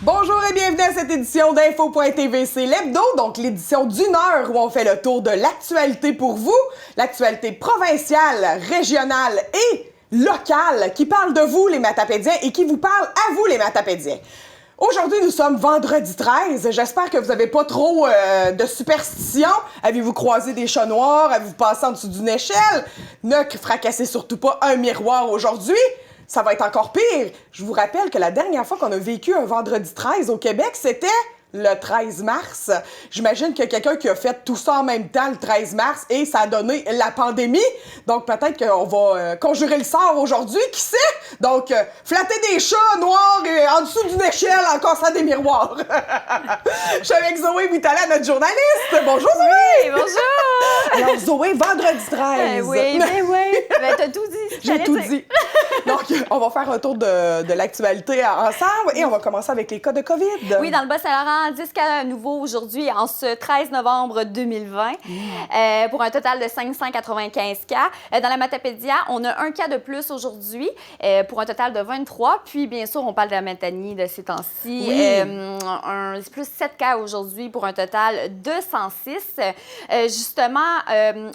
Bonjour et bienvenue à cette édition d'Info.tv. C'est l'hebdo, donc l'édition d'une heure où on fait le tour de l'actualité pour vous, l'actualité provinciale, régionale et locale qui parle de vous, les Matapédiens, et qui vous parle à vous, les Matapédiens. Aujourd'hui, nous sommes vendredi 13. J'espère que vous n'avez pas trop de superstitions. Avez-vous croisé des chats noirs? Avez-vous passé en dessous d'une échelle? Ne fracassez surtout pas un miroir aujourd'hui. Ça va être encore pire. Je vous rappelle que la dernière fois qu'on a vécu un vendredi 13 au Québec, c'était le 13 mars. J'imagine qu'il y a quelqu'un qui a fait tout ça en même temps le 13 mars et ça a donné la pandémie. Donc peut-être qu'on va conjurer le sort aujourd'hui, qui sait? Donc flatter des chats noirs en dessous d'une échelle en cassant des miroirs. Je suis avec Zoé Vitala, notre journaliste. Bonjour Zoé! Oui, bonjour! Alors Zoé, vendredi 13. Oui. Ben, t'as tout dit. J'ai tout dit. Donc, on va faire un tour de l'actualité ensemble et on va commencer avec les cas de COVID. Oui, dans le Bas-Saint-Laurent, 10 cas nouveaux aujourd'hui en ce 13 novembre 2020 pour un total de 595 cas. Dans la Matapédia, on a un cas de plus aujourd'hui pour un total de 23. Puis, bien sûr, on parle de la Matanie de ces temps-ci. Oui. Plus 7 cas aujourd'hui pour un total de 106. Justement,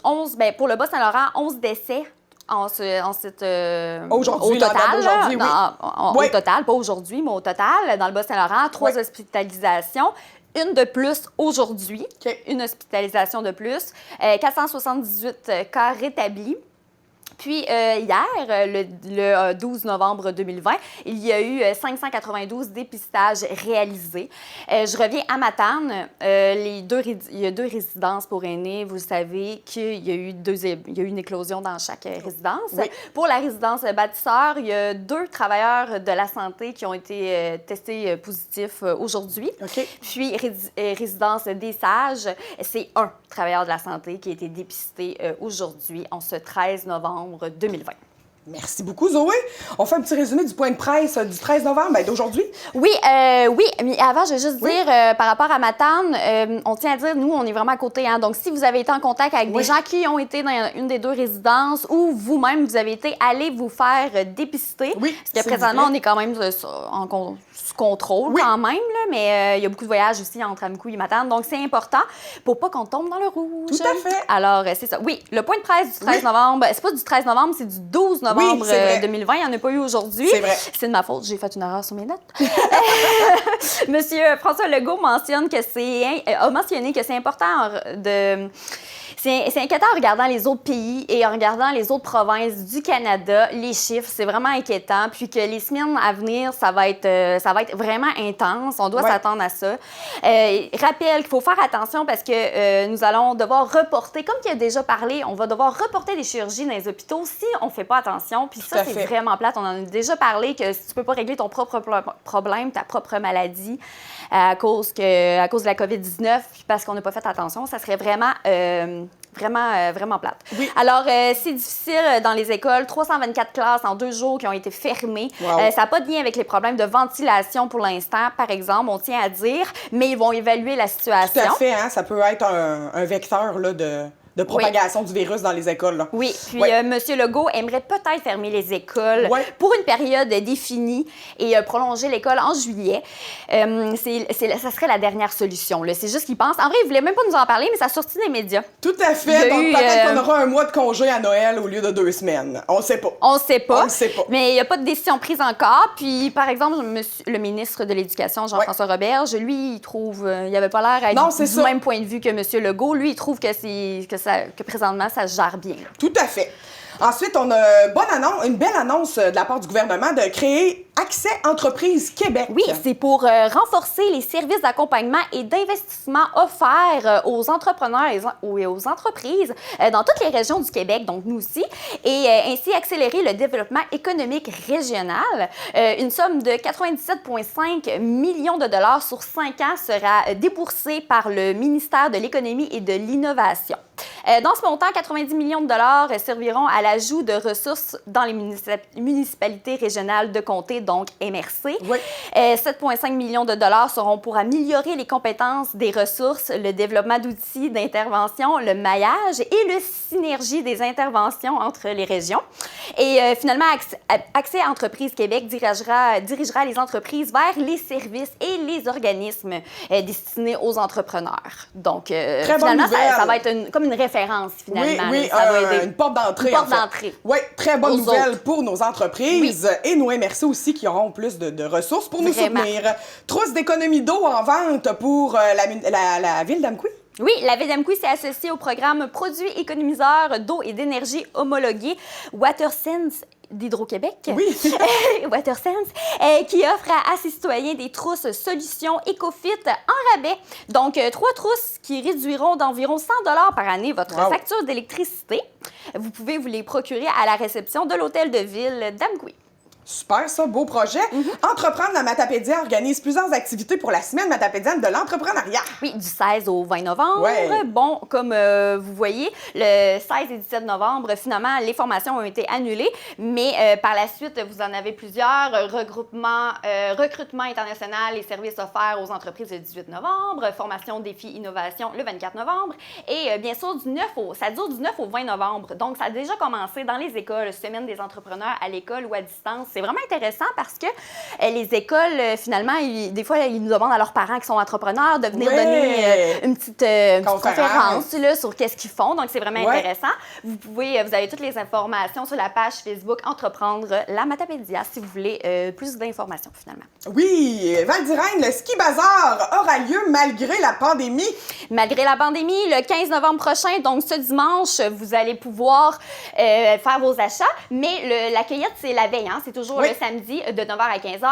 11, pour le Bas-Saint-Laurent, 11 décès. Aujourd'hui, au total, aujourd'hui, oui. Au total, pas aujourd'hui, mais au total, dans le Bas-Saint-Laurent, 3 hospitalisations. Une de plus aujourd'hui, une hospitalisation de plus, 478 cas rétablis. Puis hier, le 12 novembre 2020, il y a eu 592 dépistages réalisés. Je reviens à Matane. Il y a 2 résidences pour aînés. Vous savez qu'il y a eu une éclosion dans chaque résidence. Oui. Pour la résidence bâtisseur, il y a 2 travailleurs de la santé qui ont été testés positifs aujourd'hui. Okay. Puis résidence des Sages, c'est 1 travailleur de la santé qui a été dépisté aujourd'hui, en ce 13 novembre 2020. Merci beaucoup, Zoé. On fait un petit résumé du point de presse du 13 novembre, d'aujourd'hui. Oui, mais avant, je vais juste dire, par rapport à Matane, on tient à dire, nous, on est vraiment à côté. Hein? Donc, si vous avez été en contact avec des gens qui ont été dans une des 2 résidences ou vous-même, vous avez été, allez vous faire dépister. Oui, parce que présentement, on est quand même sous contrôle quand même, là, mais il y a beaucoup de voyages aussi entre Amicou et Matane. Donc, c'est important pour pas qu'on tombe dans le rouge. Tout à fait. Alors, c'est ça. Oui, le point de presse du 13 novembre, c'est pas du 13 novembre, c'est du 12 novembre 2020. Il n'y en a pas eu aujourd'hui. C'est vrai. C'est de ma faute. J'ai fait une erreur sur mes notes. Monsieur François Legault a mentionné que c'est important de... C'est inquiétant en regardant les autres pays et en regardant les autres provinces du Canada. Les chiffres, c'est vraiment inquiétant. Puis que les semaines à venir, ça va être vraiment intense. On doit s'attendre à ça. Rappelle qu'il faut faire attention parce que nous allons devoir reporter, comme il a déjà parlé, on va devoir reporter des chirurgies dans les hôpitaux si on ne fait pas attention. Puis ça, c'est vraiment plate. On en a déjà parlé que si tu ne peux pas régler ton propre problème, ta propre maladie à cause de la COVID-19, puis parce qu'on n'a pas fait attention, ça serait vraiment plate. Oui. Alors, c'est difficile dans les écoles. 324 classes en 2 jours qui ont été fermées. Wow. Ça n'a pas de lien avec les problèmes de ventilation pour l'instant, par exemple, on tient à dire, mais ils vont évaluer la situation. Tout à fait, hein? Ça peut être un vecteur là, de propagation du virus dans les écoles. Là. Oui, puis M. Legault aimerait peut-être fermer les écoles pour une période définie et prolonger l'école en juillet. Ça serait la dernière solution. C'est juste qu'il pense. En vrai, il ne voulait même pas nous en parler, mais ça a sorti des médias. Tout à fait. Donc, peut-être qu'on aura un mois de congé à Noël au lieu de 2 semaines. On ne sait pas. On ne sait pas. Mais il n'y a pas de décision prise encore. Puis, par exemple, le ministre de l'Éducation, Jean-François Roberge, lui, il trouve... il n'avait pas l'air du même point de vue que M. Legault. Lui, il trouve que présentement, ça se gère bien. Tout à fait. Ensuite, on a une belle annonce de la part du gouvernement de créer Accès Entreprises Québec. Oui, c'est pour renforcer les services d'accompagnement et d'investissement offerts aux entrepreneurs et aux entreprises dans toutes les régions du Québec, donc nous aussi, et ainsi accélérer le développement économique régional. Une somme de 97,5 millions de dollars sur 5 ans sera déboursée par le ministère de l'Économie et de l'Innovation. Dans ce montant, 90 millions de dollars serviront à l'ajout de ressources dans les municipalités régionales de comté, donc MRC. Oui. 7,5 millions de dollars seront pour améliorer les compétences des ressources, le développement d'outils d'intervention, le maillage et le synergie des interventions entre les régions. Et finalement, Accès Entreprises Québec dirigera les entreprises vers les services et les organismes destinés aux entrepreneurs. Donc, finalement, ça va être comme une référence, finalement. Oui, ça va aider. Une porte d'entrée, en fait. Oui, très bonne nouvelle pour nos entreprises et nos MRC aussi qui auront plus de ressources pour nous soutenir. Trousse d'économie d'eau en vente pour la ville d'Amqui. Oui, la ville d'Amqui s'est associée au programme Produits économiseurs d'eau et d'énergie homologué WaterSense d'Hydro-Québec, WaterSense, qui offre à ses citoyens des trousses solutions EcoFit en rabais. Donc, 3 trousses qui réduiront d'environ 100 $ par année votre facture d'électricité. Vous pouvez vous les procurer à la réception de l'hôtel de ville d'Amqui. Super, ça, beau projet. Entreprendre la Matapédia organise plusieurs activités pour la semaine matapédienne de l'entrepreneuriat. Oui, du 16 au 20 novembre. Ouais. Bon, comme vous voyez, le 16 et 17 novembre, finalement, les formations ont été annulées, mais par la suite, vous en avez plusieurs. Recrutement international et services offerts aux entreprises le 18 novembre, formation défi innovation le 24 novembre et bien sûr, ça dure du 9 au 20 novembre. Donc, ça a déjà commencé dans les écoles, semaine des entrepreneurs à l'école ou à distance. C'est vraiment intéressant parce que les écoles, finalement, des fois, ils nous demandent à leurs parents qui sont entrepreneurs de venir donner une petite conférence là, sur qu'est-ce qu'ils font. Donc, c'est vraiment intéressant. Vous avez toutes les informations sur la page Facebook Entreprendre la Matapédia si vous voulez plus d'informations, finalement. Oui, Val-d'Irène, le ski bazar aura lieu malgré la pandémie. Malgré la pandémie, le 15 novembre prochain, donc ce dimanche, vous allez pouvoir faire vos achats, mais la cueillette, c'est la veille, hein? C'est toujours le samedi de 9h à 15h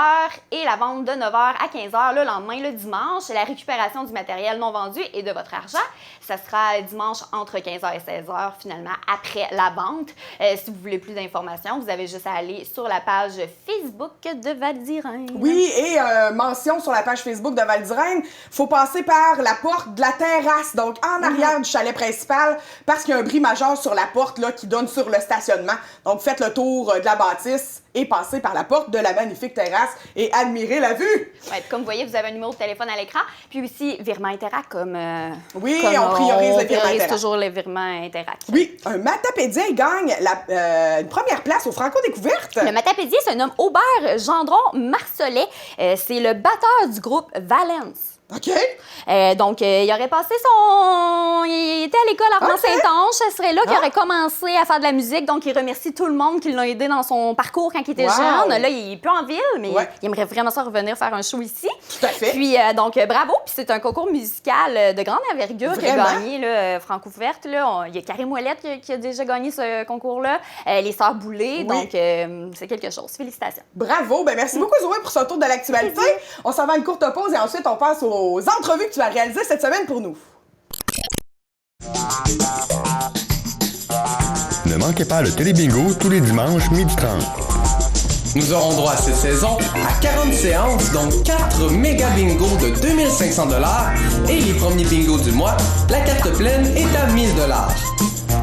et la vente de 9h à 15h le lendemain, le dimanche. La récupération du matériel non vendu et de votre argent, ça sera dimanche entre 15h et 16h finalement après la vente. Si vous voulez plus d'informations, vous avez juste à aller sur la page Facebook de Val-d'Irène. Oui, et mention sur la page Facebook de Val-d'Irène, il faut passer par la porte de la terrasse, donc en arrière du chalet principal, parce qu'il y a un bris majeur sur la porte là, qui donne sur le stationnement. Donc faites le tour de la bâtisse et passez par la porte de la magnifique terrasse et admirez la vue. Ouais, comme vous voyez, vous avez un numéro de téléphone à l'écran. Puis aussi, virement Interac, on priorise le virement Interac. Toujours le virement Interac. Oui, un Matapédien gagne une première place au Franco-Découverte. Le Matapédien se nomme Aubert Gendron-Marcelet. C'est le batteur du groupe Valence. OK. Donc, il aurait passé Il était à l'école Armand-Saint-Ange. Ce serait là qu'il aurait commencé à faire de la musique. Donc, il remercie tout le monde qui l'a aidé dans son parcours quand il était jeune. Là, il est plus en ville, mais il aimerait vraiment ça revenir faire un show ici. Tout à fait. Puis, donc, bravo. Puis, c'est un concours musical de grande envergure qui a gagné Franco-Ouverte. Il y a Karim Ouellette qui a déjà gagné ce concours-là. Les Sœurs Boulay. Donc, c'est quelque chose. Félicitations. Bravo. Ben, merci beaucoup, Zoé, pour ce tour de l'actualité. On s'en va à une courte pause et ensuite, on passe aux entrevues que tu vas réaliser cette semaine pour nous. Ne manquez pas le Télébingo tous les dimanches 12h30. Nous aurons droit cette saison à 40 séances, dont 4 méga bingos de 2500 $ et les premiers bingos du mois, la carte pleine est à 1000 $.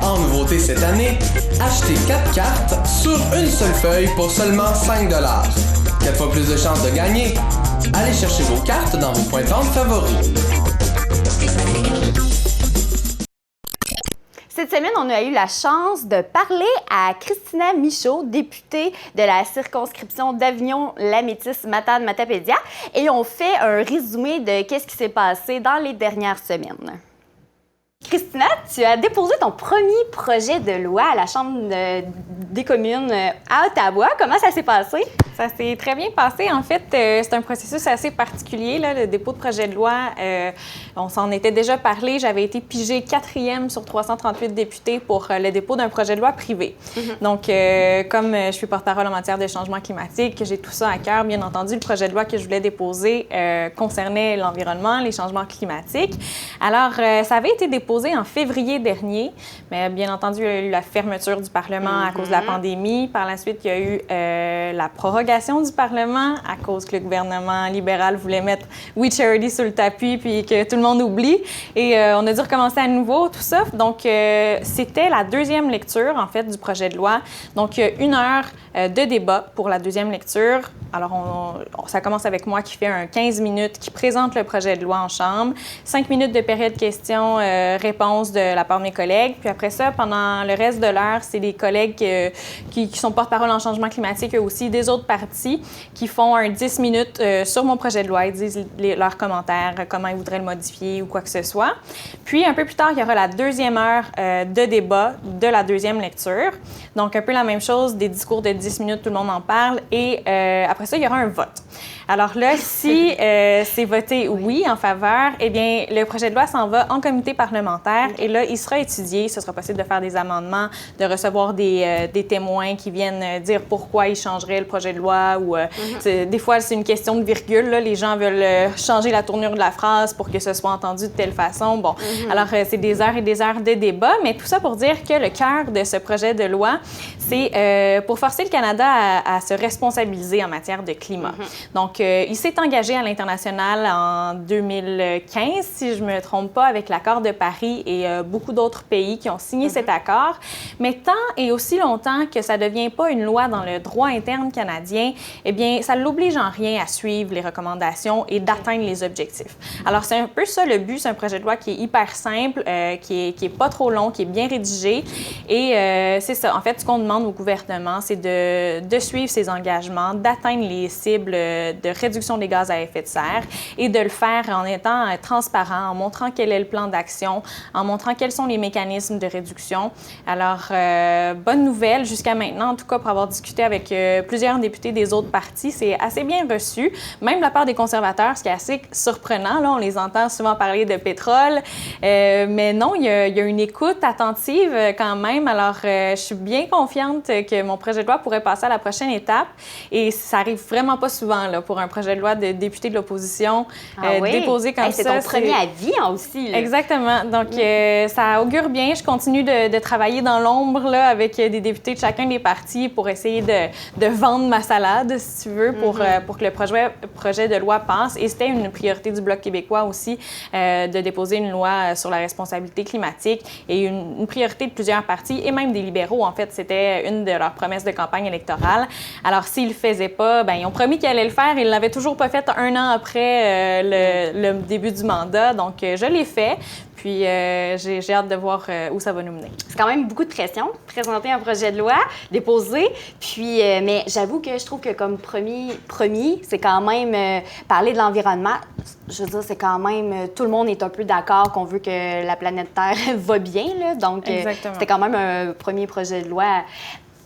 En nouveauté cette année, achetez 4 cartes sur une seule feuille pour seulement 5 $. 4 fois plus de chances de gagner. Allez chercher vos cartes dans vos points de vente favoris. Cette semaine, on a eu la chance de parler à Christina Michaud, députée de la circonscription d'Avignon-Lamétis-Matane-Matapédia, et on fait un résumé de qu'est-ce qui s'est passé dans les dernières semaines. Christina, tu as déposé ton premier projet de loi à la Chambre des communes à Ottawa. Comment ça s'est passé? Ça s'est très bien passé. En fait, c'est un processus assez particulier, là, le dépôt de projet de loi. On s'en était déjà parlé. J'avais été pigée 4e sur 338 députés pour le dépôt d'un projet de loi privé. Donc, comme je suis porte-parole en matière de changement climatique, j'ai tout ça à cœur, bien entendu, le projet de loi que je voulais déposer concernait l'environnement, les changements climatiques. Alors, ça avait été déposé en février dernier, mais bien entendu, il y a eu la fermeture du Parlement à cause de la pandémie. Par la suite, il y a eu la prorogation prorogation du Parlement à cause que le gouvernement libéral voulait mettre We Charity sur le tapis puis que tout le monde oublie. Et on a dû recommencer à nouveau tout ça. Donc, c'était la deuxième lecture, en fait, du projet de loi. Donc, 1 heure de débat pour la deuxième lecture. Alors, ça commence avec moi qui fait un 15 minutes, qui présente le projet de loi en chambre, 5 minutes de période questions-réponses de la part de mes collègues. Puis après ça, pendant le reste de l'heure, c'est les collègues qui sont porte-parole en changement climatique, eux aussi, des autres partis, qui font un 10 minutes sur mon projet de loi. Ils disent leurs commentaires, comment ils voudraient le modifier ou quoi que ce soit. Puis, un peu plus tard, il y aura la deuxième heure de débat de la deuxième lecture. Donc, un peu la même chose, des discours de 10 minutes, tout le monde en parle. Et après ça, il y aura un vote. Alors là, si c'est voté oui en faveur, eh bien, le projet de loi s'en va en comité parlementaire et là, il sera étudié. Ce sera possible de faire des amendements, de recevoir des témoins qui viennent dire pourquoi ils changeraient le projet de loi ou des fois, c'est une question de virgule. Là, les gens veulent changer la tournure de la phrase pour que ce soit entendu de telle façon. Bon, alors c'est des heures et des heures de débat, mais tout ça pour dire que le cœur de ce projet de loi, c'est pour forcer le Canada à se responsabiliser en matière de climat. Donc, il s'est engagé à l'international en 2015, si je ne me trompe pas, avec l'accord de Paris et beaucoup d'autres pays qui ont signé cet accord. Mais tant et aussi longtemps que ça ne devient pas une loi dans le droit interne canadien, eh bien, ça ne l'oblige en rien à suivre les recommandations et d'atteindre les objectifs. Alors, c'est un peu ça le but. C'est un projet de loi qui est hyper simple, qui est pas trop long, qui est bien rédigé. Et c'est ça. En fait, ce qu'on demande au gouvernement, c'est de suivre ses engagements, d'atteindre les cibles de réduction des gaz à effet de serre et de le faire en étant transparent, en montrant quel est le plan d'action, en montrant quels sont les mécanismes de réduction. Alors, bonne nouvelle jusqu'à maintenant, en tout cas pour avoir discuté avec plusieurs députés des autres partis, c'est assez bien reçu, même de la part des conservateurs, ce qui est assez surprenant. Là, on les entend souvent parler de pétrole, mais non, il y a une écoute attentive quand même. Alors, je suis bien confiante que mon projet de loi pourrait passer à la prochaine étape et ça arrive vraiment pas souvent là, pour un projet de loi de député de l'opposition déposé comme ça. C'est ton premier avis aussi. Là. Exactement. Donc, ça augure bien. Je continue de travailler dans l'ombre là, avec des députés de chacun des partis pour essayer de vendre ma salade, si tu veux, pour que le projet de loi passe. Et c'était une priorité du Bloc québécois aussi de déposer une loi sur la responsabilité climatique et une priorité de plusieurs partis et même des libéraux. En fait, c'était une de leurs promesses de campagne électorale. Alors, s'ils le faisaient pas, bien, ils ont promis qu'ils allaient le faire. Ils ne l'avaient toujours pas fait 1 an après le début du mandat. Donc, je l'ai fait. Puis, j'ai hâte de voir où ça va nous mener. C'est quand même beaucoup de pression, présenter un projet de loi, déposer. Puis, mais j'avoue que je trouve que comme premier, c'est quand même parler de l'environnement. Je veux dire, c'est quand même... tout le monde est un peu d'accord qu'on veut que la planète Terre va bien, là. Donc, c'était quand même un premier projet de loi.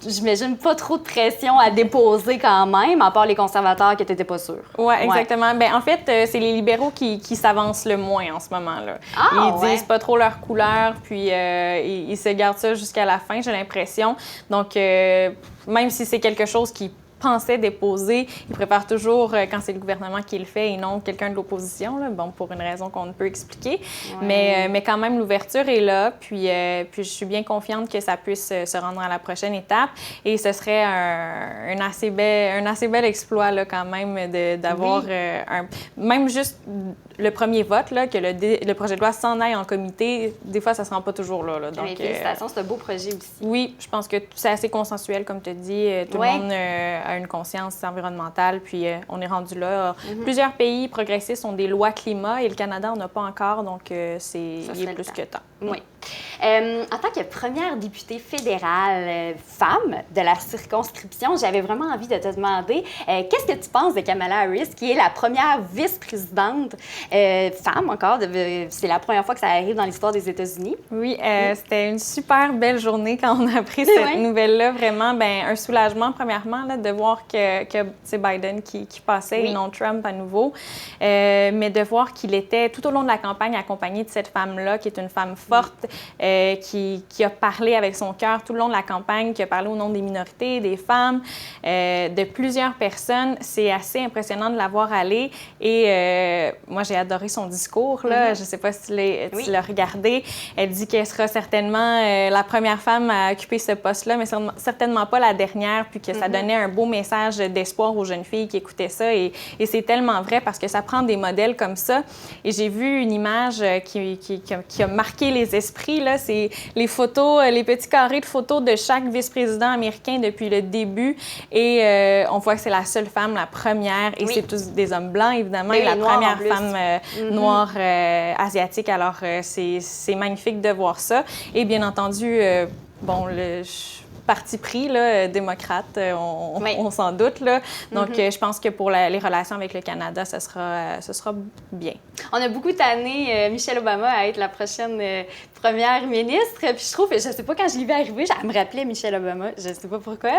J'imagine pas trop de pression à déposer quand même, à part les conservateurs qui n'étaient pas sûrs. Oui, exactement. Bien, en fait, c'est les libéraux qui s'avancent le moins en ce moment-là. Ils disent pas trop leur couleur, puis ils se gardent ça jusqu'à la fin, j'ai l'impression. Donc, même si c'est quelque chose qui pensaient déposer, ils préparent toujours quand c'est le gouvernement qui le fait et non quelqu'un de l'opposition, là. Bon, pour une raison qu'on ne peut expliquer. Mais quand même, l'ouverture est là. Puis je suis bien confiante que ça puisse se rendre à la prochaine étape. Et ce serait un assez bel exploit, là, quand même, d'avoir même juste le premier vote, là, que le projet de loi s'en aille en comité. Des fois, ça ne se rend pas toujours là. Donc, félicitations, c'est un beau projet aussi. Oui, je pense que c'est assez consensuel, comme tu as dit. Tout le monde a une conscience environnementale, puis on est rendu là. Plusieurs pays progressistes ont des lois climat et le Canada n'en a pas encore, donc il est plus que temps. Oui. En tant que première députée fédérale femme de la circonscription, j'avais vraiment envie de te demander qu'est-ce que tu penses de Kamala Harris, qui est la première vice-présidente femme encore. C'est la première fois que ça arrive dans l'histoire des États-Unis. Oui, c'était une super belle journée quand on a appris cette nouvelle-là. Vraiment, un soulagement, premièrement, là, de voir que c'est Biden qui passait et non Trump à nouveau. Mais de voir qu'il était tout au long de la campagne accompagné de cette femme-là, qui est une femme forte, qui a parlé avec son cœur tout le long de la campagne, qui a parlé au nom des minorités, des femmes, de plusieurs personnes. C'est assez impressionnant de la voir aller. Et moi, j'ai adoré son discours. Là. Je ne sais pas si tu l'as regardé. Elle dit qu'elle sera certainement la première femme à occuper ce poste-là, mais certainement pas la dernière, puis que ça donnait un beau message d'espoir aux jeunes filles qui écoutaient ça. Et c'est tellement vrai parce que ça prend des modèles comme ça. Et j'ai vu une image qui a marqué les esprits. Là. C'est les photos, les petits carrés de photos de chaque vice-président américain depuis le début. Et on voit que c'est la seule femme, la première, et c'est tous des hommes blancs, évidemment, et la première femme noire asiatique. Alors, c'est magnifique de voir ça. Et bien entendu, le parti pris, là, démocrate, on s'en doute. Là. Donc, je pense que pour les relations avec le Canada, ce sera bien. On a beaucoup tanné Michelle Obama à être la prochaine première ministre. Puis je trouve, je sais pas, quand je l'ai vu arriver, elle me rappelait Michelle Obama. Je sais pas pourquoi.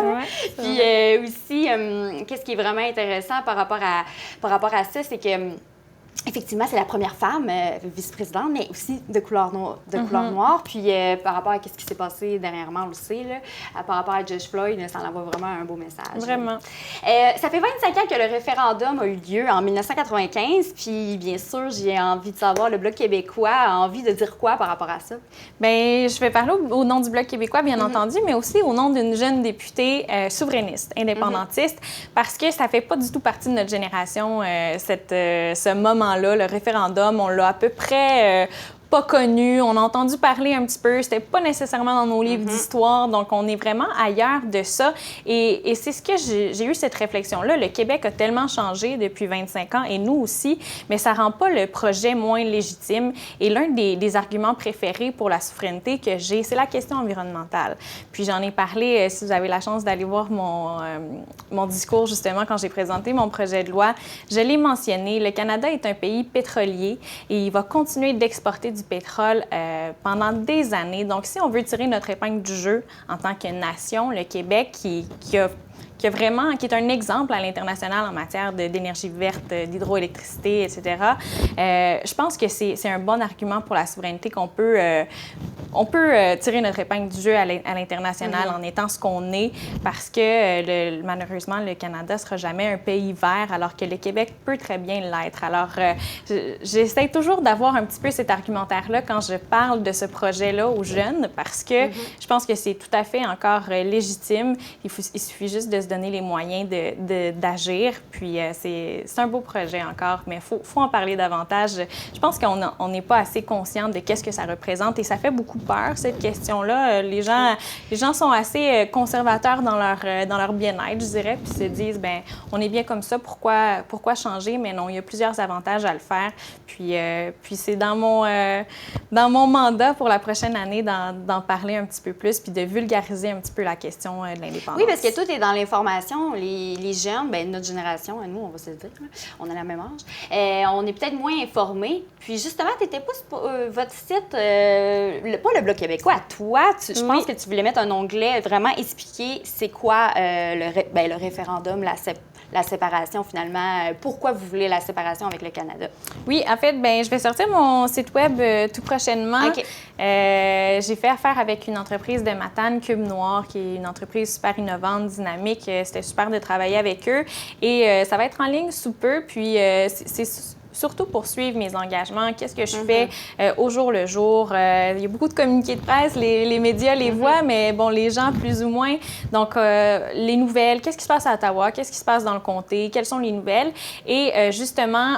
Puis aussi, qu'est-ce qui est vraiment intéressant par rapport à ça, c'est que effectivement, c'est la première femme vice-présidente, mais aussi de couleur noire. Puis par rapport à ce qui s'est passé dernièrement, on le sait, là, par rapport à George Floyd, ça envoie vraiment un beau message. Vraiment. Ça fait 25 ans que le référendum a eu lieu en 1995. Puis bien sûr, j'ai envie de savoir, le Bloc québécois a envie de dire quoi par rapport à ça? Bien, je vais parler au nom du Bloc québécois, bien entendu, mais aussi au nom d'une jeune députée souverainiste, indépendantiste, parce que ça fait pas du tout partie de notre génération, ce moment-là, le référendum. On l'a à peu près pas connu, on a entendu parler un petit peu, c'était pas nécessairement dans nos livres d'histoire, donc on est vraiment ailleurs de ça. Et c'est ce que j'ai eu cette réflexion-là. Le Québec a tellement changé depuis 25 ans, et nous aussi, mais ça rend pas le projet moins légitime. Et l'un des arguments préférés pour la souveraineté que j'ai, c'est la question environnementale. Puis j'en ai parlé, si vous avez la chance d'aller voir mon discours, justement, quand j'ai présenté mon projet de loi, je l'ai mentionné, le Canada est un pays pétrolier et il va continuer d'exporter du pétrole pendant des années. Donc, si on veut tirer notre épingle du jeu en tant que nation, le Québec, qui est un exemple à l'international en matière d'énergie verte, d'hydroélectricité, etc., je pense que c'est un bon argument pour la souveraineté qu'on peut tirer notre épingle du jeu à l'international en étant ce qu'on est, parce que malheureusement, le Canada ne sera jamais un pays vert, alors que le Québec peut très bien l'être. Alors, j'essaie toujours d'avoir un petit peu cet argumentaire-là quand je parle de ce projet-là aux jeunes, parce que je pense que c'est tout à fait encore légitime. Il suffit juste de se donner les moyens d'agir. Puis c'est un beau projet encore, mais il faut en parler davantage. Je pense qu'on n'est pas assez conscient de qu'est-ce que ça représente, et ça fait beaucoup peur, cette question-là. Les gens sont assez conservateurs dans leur bien-être, je dirais, puis se disent, bien, on est bien comme ça, pourquoi changer? Mais non, il y a plusieurs avantages à le faire. Puis c'est dans mon mandat pour la prochaine année d'en parler un petit peu plus, puis de vulgariser un petit peu la question de l'indépendance. Oui, parce que tout est dans l'information. Les jeunes, bien, notre génération, nous, on va se le dire, on a la même âge, on est peut-être moins informés. Puis justement, tu n'étais pas votre site, pas le Bloc québécois, toi, je pense que tu voulais mettre un onglet, vraiment expliquer c'est quoi le référendum, la séparation finalement, pourquoi vous voulez la séparation avec le Canada. Oui, en fait, je vais sortir mon site web tout prochainement. Okay. J'ai fait affaire avec une entreprise de Matane, Cube Noir, qui est une entreprise super innovante, dynamique. C'était super de travailler avec eux. Et ça va être en ligne sous peu. Puis c'est surtout pour suivre mes engagements. Qu'est-ce que je fais au jour le jour? Il y a beaucoup de communiqués de presse, les médias les voient, mais bon, les gens plus ou moins. Donc, les nouvelles, qu'est-ce qui se passe à Ottawa? Qu'est-ce qui se passe dans le comté? Quelles sont les nouvelles? Et justement,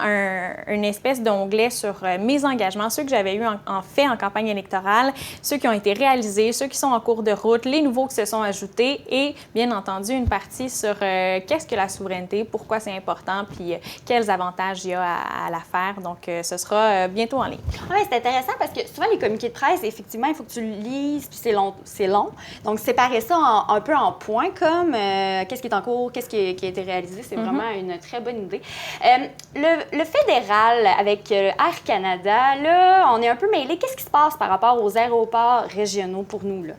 une espèce d'onglet sur mes engagements, ceux que j'avais eu en campagne électorale, ceux qui ont été réalisés, ceux qui sont en cours de route, les nouveaux qui se sont ajoutés, et bien entendu, une partie sur qu'est-ce que la souveraineté, pourquoi c'est important, puis quels avantages il y a à la faire. Donc, ce sera bientôt en ligne. Oui, c'est intéressant parce que souvent, les communiqués de presse, effectivement, il faut que tu le lises, puis c'est long. Donc, séparer ça un peu en points, comme qu'est-ce qui est en cours, qu'est-ce qui a été réalisé, c'est vraiment une très bonne idée. Le fédéral avec Air Canada, là, on est un peu mêlés. Qu'est-ce qui se passe par rapport aux aéroports régionaux pour nous, là?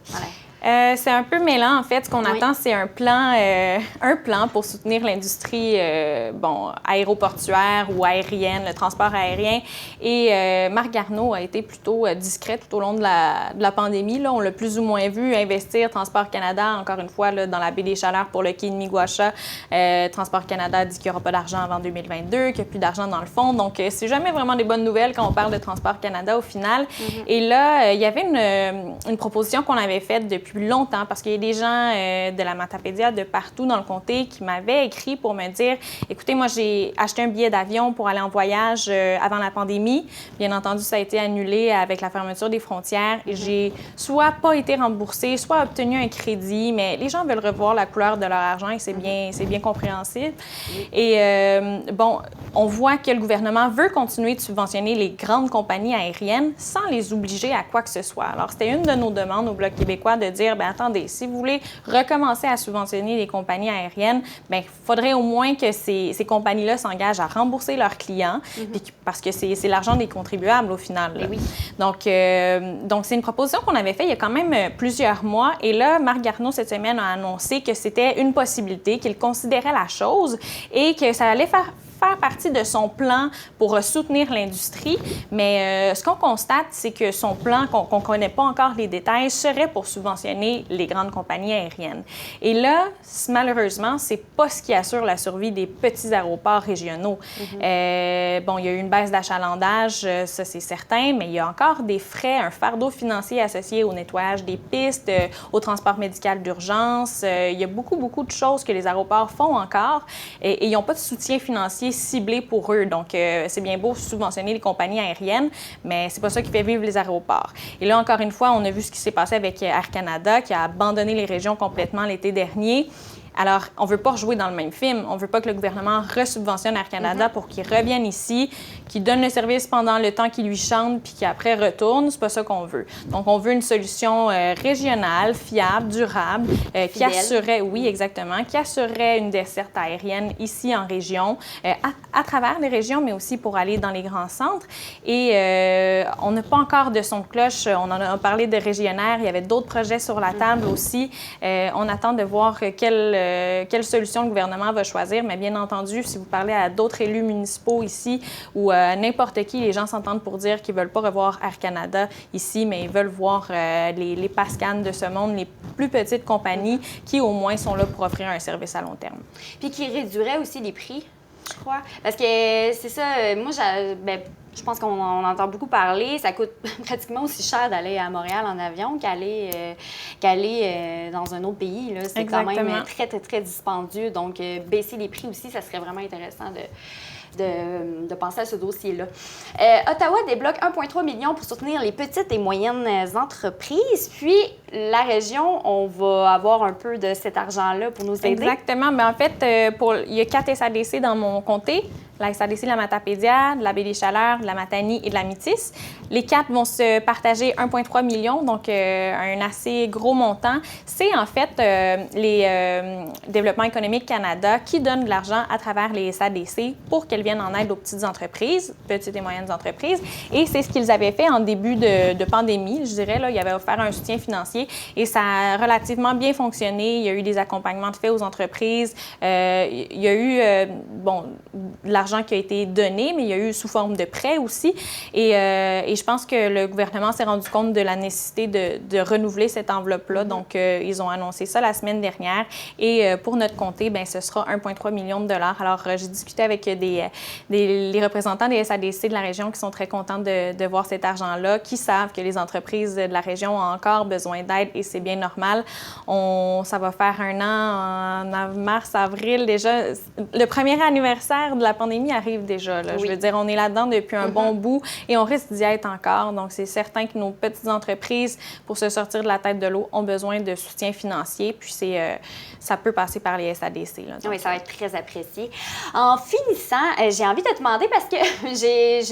C'est un peu mêlant, en fait. Ce qu'on attend, c'est un plan pour soutenir l'industrie aéroportuaire ou aérienne, le transport aérien. Et Marc Garneau a été plutôt discret tout au long de la pandémie. Là, on l'a plus ou moins vu investir. Transport Canada, encore une fois, là, dans la baie des Chaleurs pour le quai de Miguacha. Transport Canada dit qu'il n'y aura pas d'argent avant 2022, qu'il n'y a plus d'argent dans le fond. Donc, c'est jamais vraiment des bonnes nouvelles quand on parle de Transport Canada au final. Et là, il y avait une proposition qu'on avait faite depuis longtemps parce qu'il y a des gens de la Matapédia de partout dans le comté qui m'avaient écrit pour me dire « Écoutez, moi, j'ai acheté un billet d'avion pour aller en voyage avant la pandémie. Bien entendu, ça a été annulé avec la fermeture des frontières. Et j'ai soit pas été remboursée, soit obtenu un crédit, mais les gens veulent revoir la couleur de leur argent et c'est bien compréhensible. Et on voit que le gouvernement veut continuer de subventionner les grandes compagnies aériennes sans les obliger à quoi que ce soit. Alors, c'était une de nos demandes au Bloc québécois de dire, attendez, si vous voulez recommencer à subventionner les compagnies aériennes, il faudrait au moins que ces compagnies-là s'engagent à rembourser leurs clients, parce que c'est l'argent des contribuables au final. Oui. Donc, c'est une proposition qu'on avait faite il y a quand même plusieurs mois. Et là, Marc Garneau, cette semaine, a annoncé que c'était une possibilité, qu'il considérait la chose et que ça allait faire partie de son plan pour soutenir l'industrie, mais ce qu'on constate, c'est que son plan, qu'on ne connaît pas encore les détails, serait pour subventionner les grandes compagnies aériennes. Et là, malheureusement, c'est pas ce qui assure la survie des petits aéroports régionaux. Il y a eu une baisse d'achalandage, ça c'est certain, mais il y a encore des frais, un fardeau financier associé au nettoyage des pistes, au transport médical d'urgence. Il y a beaucoup de choses que les aéroports font encore et ils n'ont pas de soutien financier ciblé pour eux. Donc, c'est bien beau subventionner les compagnies aériennes, mais c'est pas ça qui fait vivre les aéroports. Et là, encore une fois, on a vu ce qui s'est passé avec Air Canada, qui a abandonné les régions complètement l'été dernier. Alors, on ne veut pas rejouer dans le même film. On ne veut pas que le gouvernement resubventionne Air Canada pour qu'il revienne ici, qu'il donne le service pendant le temps qu'il lui chante, puis qu'après retourne. C'est pas ça qu'on veut. Donc, on veut une solution régionale, fiable, durable, qui assurerait, oui, exactement, qui assurerait une desserte aérienne ici en région, à travers les régions, mais aussi pour aller dans les grands centres. Et on n'a pas encore de son de cloche. On en a parlé de Régionnaire. Il y avait d'autres projets sur la table aussi. On attend de voir quelle solution le gouvernement va choisir. Mais bien entendu, si vous parlez à d'autres élus municipaux ici ou n'importe qui, les gens s'entendent pour dire qu'ils ne veulent pas revoir Air Canada ici, mais ils veulent voir les Pascan de ce monde, les plus petites compagnies qui, au moins, sont là pour offrir un service à long terme. Puis qui réduiraient aussi les prix, je crois. Parce que c'est ça, moi, je pense qu'on entend beaucoup parler. Ça coûte pratiquement aussi cher d'aller à Montréal en avion qu'aller dans un autre pays. Là. C'est quand même très, très, très dispendieux. Donc, baisser les prix aussi, ça serait vraiment intéressant de penser à ce dossier-là. Ottawa débloque 1,3 million pour soutenir les petites et moyennes entreprises. Puis, la région, on va avoir un peu de cet argent-là pour nous aider. Exactement. Mais en fait, il y a 4 SADC dans mon comté. La SADC de la Matapédia, de la baie des Chaleurs, de la Matanie et de la Métis. Les 4 vont se partager 1,3 million, donc un assez gros montant. C'est en fait les Développement économique Canada qui donnent de l'argent à travers les SADC pour qu'elles viennent en aide aux petites entreprises, petites et moyennes entreprises. Et c'est ce qu'ils avaient fait en début de pandémie, je dirais. Là, ils avaient offert un soutien financier et ça a relativement bien fonctionné. Il y a eu des accompagnements de fait aux entreprises. Il y a eu, de l'argent qui a été donné, mais il y a eu sous forme de prêt aussi. Et je pense que le gouvernement s'est rendu compte de la nécessité de renouveler cette enveloppe-là. Donc, ils ont annoncé ça la semaine dernière. Et pour notre comté, ce sera 1,3 million de dollars. Alors, j'ai discuté avec les représentants des SADC de la région qui sont très contents de voir cet argent-là, qui savent que les entreprises de la région ont encore besoin d'aide et c'est bien normal. Ça va faire 1 an en mars, avril déjà. Le premier anniversaire de la pandémie arrive déjà. Là. Oui. Je veux dire, on est là-dedans depuis un bon bout et on risque d'y être encore. Donc, c'est certain que nos petites entreprises, pour se sortir de la tête de l'eau, ont besoin de soutien financier. Puis, ça peut passer par les SADC. Là, oui, ça va être très apprécié. En finissant, j'ai envie de te demander parce que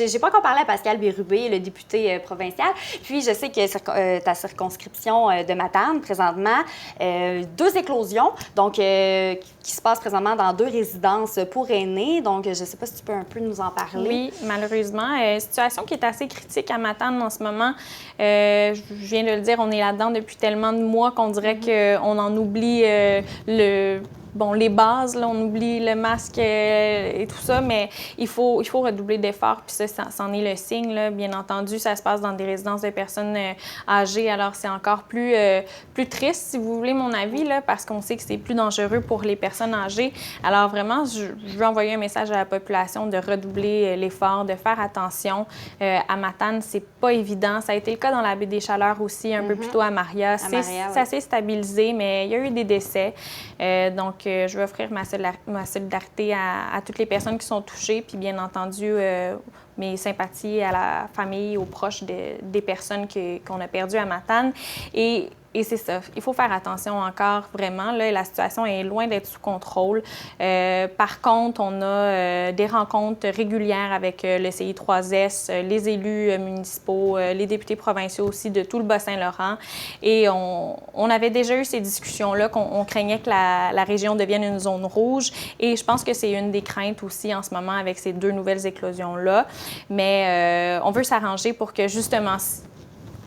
j'ai pas encore parlé à Pascal Bérubé, le député provincial. Puis je sais que ta circonscription de Matane, présentement, 2 éclosions, donc qui se passent présentement dans 2 résidences pour aînés. Donc, je sais pas si tu peux un peu nous en parler. Oui, malheureusement. Situation qui est assez critique à Matane en ce moment. Je viens de le dire, on est là-dedans depuis tellement de mois qu'on dirait qu'on en oublie les bases, là, on oublie le masque et tout ça, mais il faut redoubler d'efforts, puis ça, c'en est le signe, là. Bien entendu, ça se passe dans des résidences de personnes âgées, alors c'est encore plus triste, si vous voulez mon avis, là, parce qu'on sait que c'est plus dangereux pour les personnes âgées. Alors vraiment, je veux envoyer un message à la population de redoubler l'effort, de faire attention. À Matane, c'est pas évident. Ça a été le cas dans la baie des Chaleurs aussi, un peu plus tôt à Maria. Ça s'est stabilisé, mais il y a eu des décès. Donc, je veux offrir ma solidarité à toutes les personnes qui sont touchées, puis bien entendu, mes sympathies à la famille, aux proches des personnes qu'on a perdues à Matane. Et c'est ça, il faut faire attention encore, vraiment. Là, la situation est loin d'être sous contrôle. Par contre, on a des rencontres régulières avec le CI3S, les élus municipaux, les députés provinciaux aussi de tout le Bas-Saint-Laurent. Et on avait déjà eu ces discussions-là, qu'on craignait que la région devienne une zone rouge. Et je pense que c'est une des craintes aussi en ce moment avec ces 2 nouvelles éclosions-là. Mais on veut s'arranger pour que, justement,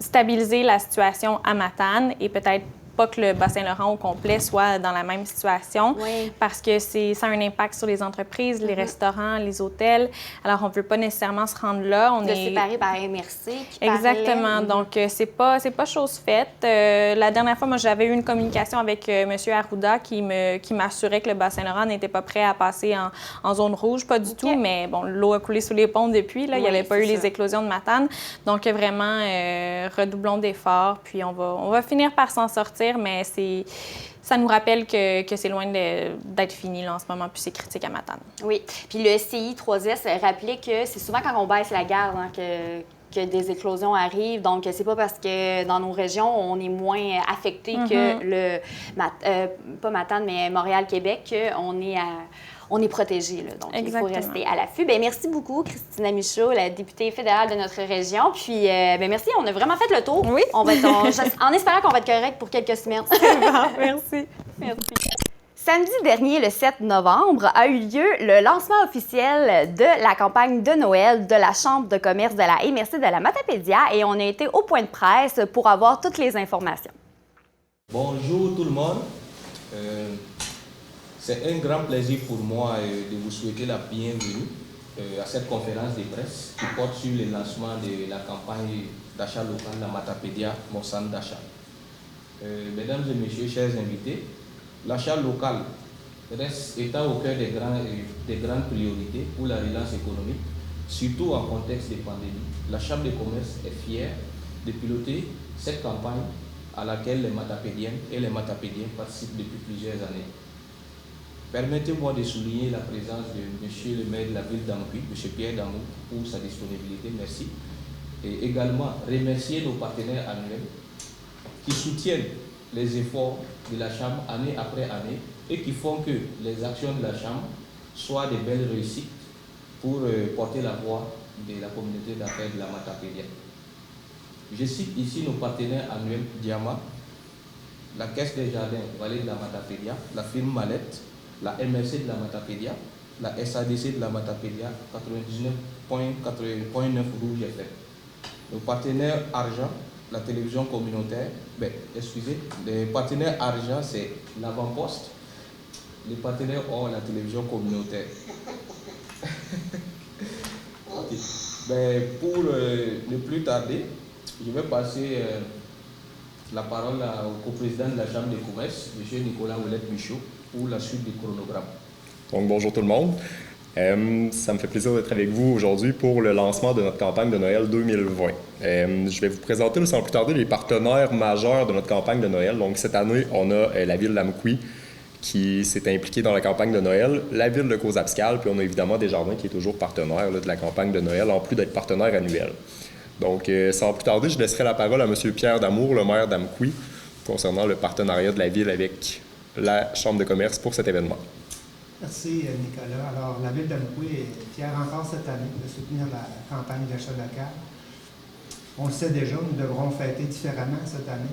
stabiliser la situation à Matane et peut-être pas que le Bas-Saint-Laurent au complet soit dans la même situation, parce que ça a un impact sur les entreprises, les restaurants, les hôtels. Alors, on ne veut pas nécessairement se rendre là. On est séparé par MRC. Exactement. Donc, c'est pas chose faite. La dernière fois, moi, j'avais eu une communication avec M. Arruda qui m'assurait que le Bas-Saint-Laurent n'était pas prêt à passer en zone rouge. Pas du tout, mais bon, l'eau a coulé sous les ponts depuis. Là. Il n'y avait pas eu les éclosions de Matane. Donc, vraiment, redoublons d'efforts. Puis, on va finir par s'en sortir. Mais ça nous rappelle que c'est loin d'être fini là, en ce moment, puis c'est critique à Matane. Oui. Puis le CI3S rappelait que c'est souvent quand on baisse la garde que des éclosions arrivent. Donc, c'est pas parce que dans nos régions, on est moins affecté que pas Matane, mais Montréal-Québec, on est protégé. Là. Donc, exactement. Il faut rester à l'affût. Bien, merci beaucoup, Christina Michaud, la députée fédérale de notre région. Puis, merci, on a vraiment fait le tour. Oui. En espérant qu'on va être correct pour quelques semaines. Merci. Merci. Samedi dernier, le 7 novembre, a eu lieu le lancement officiel de la campagne de Noël de la Chambre de commerce de la MRC de la Matapédia et on a été au point de presse pour avoir toutes les informations. Bonjour tout le monde. C'est un grand plaisir pour moi de vous souhaiter la bienvenue à cette conférence de presse qui porte sur le lancement de la campagne d'achat local de la Matapédia, mon centre d'achat. Mesdames et messieurs, chers invités, l'achat local étant au cœur des grandes priorités pour la relance économique, surtout en contexte de pandémie. La Chambre de commerce est fière de piloter cette campagne à laquelle les Matapédiennes et les Matapédiens participent depuis plusieurs années. Permettez-moi de souligner la présence de M. le maire de la ville d'Amqui, M. Pierre Damour, pour sa disponibilité, merci. Et également remercier nos partenaires annuels qui soutiennent les efforts de la Chambre année après année et qui font que les actions de la Chambre soient de belles réussites pour porter la voix de la communauté d'affaires de la Matapédia. Je cite ici nos partenaires annuels Diama, la Caisse des Jardins Vallée de la Matapédia, la firme Mallette, la MRC de la Matapédia, la SADC de la Matapédia, 99.9 Rouge FM. Nos partenaires argent, la télévision communautaire, les partenaires argent, c'est l'avant-poste. Les partenaires or, la télévision communautaire. Okay. Pour ne plus tarder, je vais passer la parole au coprésident de la Chambre de commerce, M. Nicolas Ouellette-Michaud, pour la suite du chronogramme. Donc, bonjour tout le monde. Ça me fait plaisir d'être avec vous aujourd'hui pour le lancement de notre campagne de Noël 2020. Je vais vous présenter sans plus tarder les partenaires majeurs de notre campagne de Noël. Donc, cette année, on a la ville d'Amqui qui s'est impliquée dans la campagne de Noël, la ville de Cozapscal, puis on a évidemment Desjardins qui est toujours partenaire de la campagne de Noël, en plus d'être partenaire annuel. Donc, sans plus tarder, je laisserai la parole à M. Pierre Damour, le maire d'Amqui, concernant le partenariat de la ville avec la Chambre de commerce pour cet événement. Merci, Nicolas. Alors, la Ville d'Amqui est fière encore cette année de soutenir la campagne d'achat local. On le sait déjà, nous devrons fêter différemment cette année.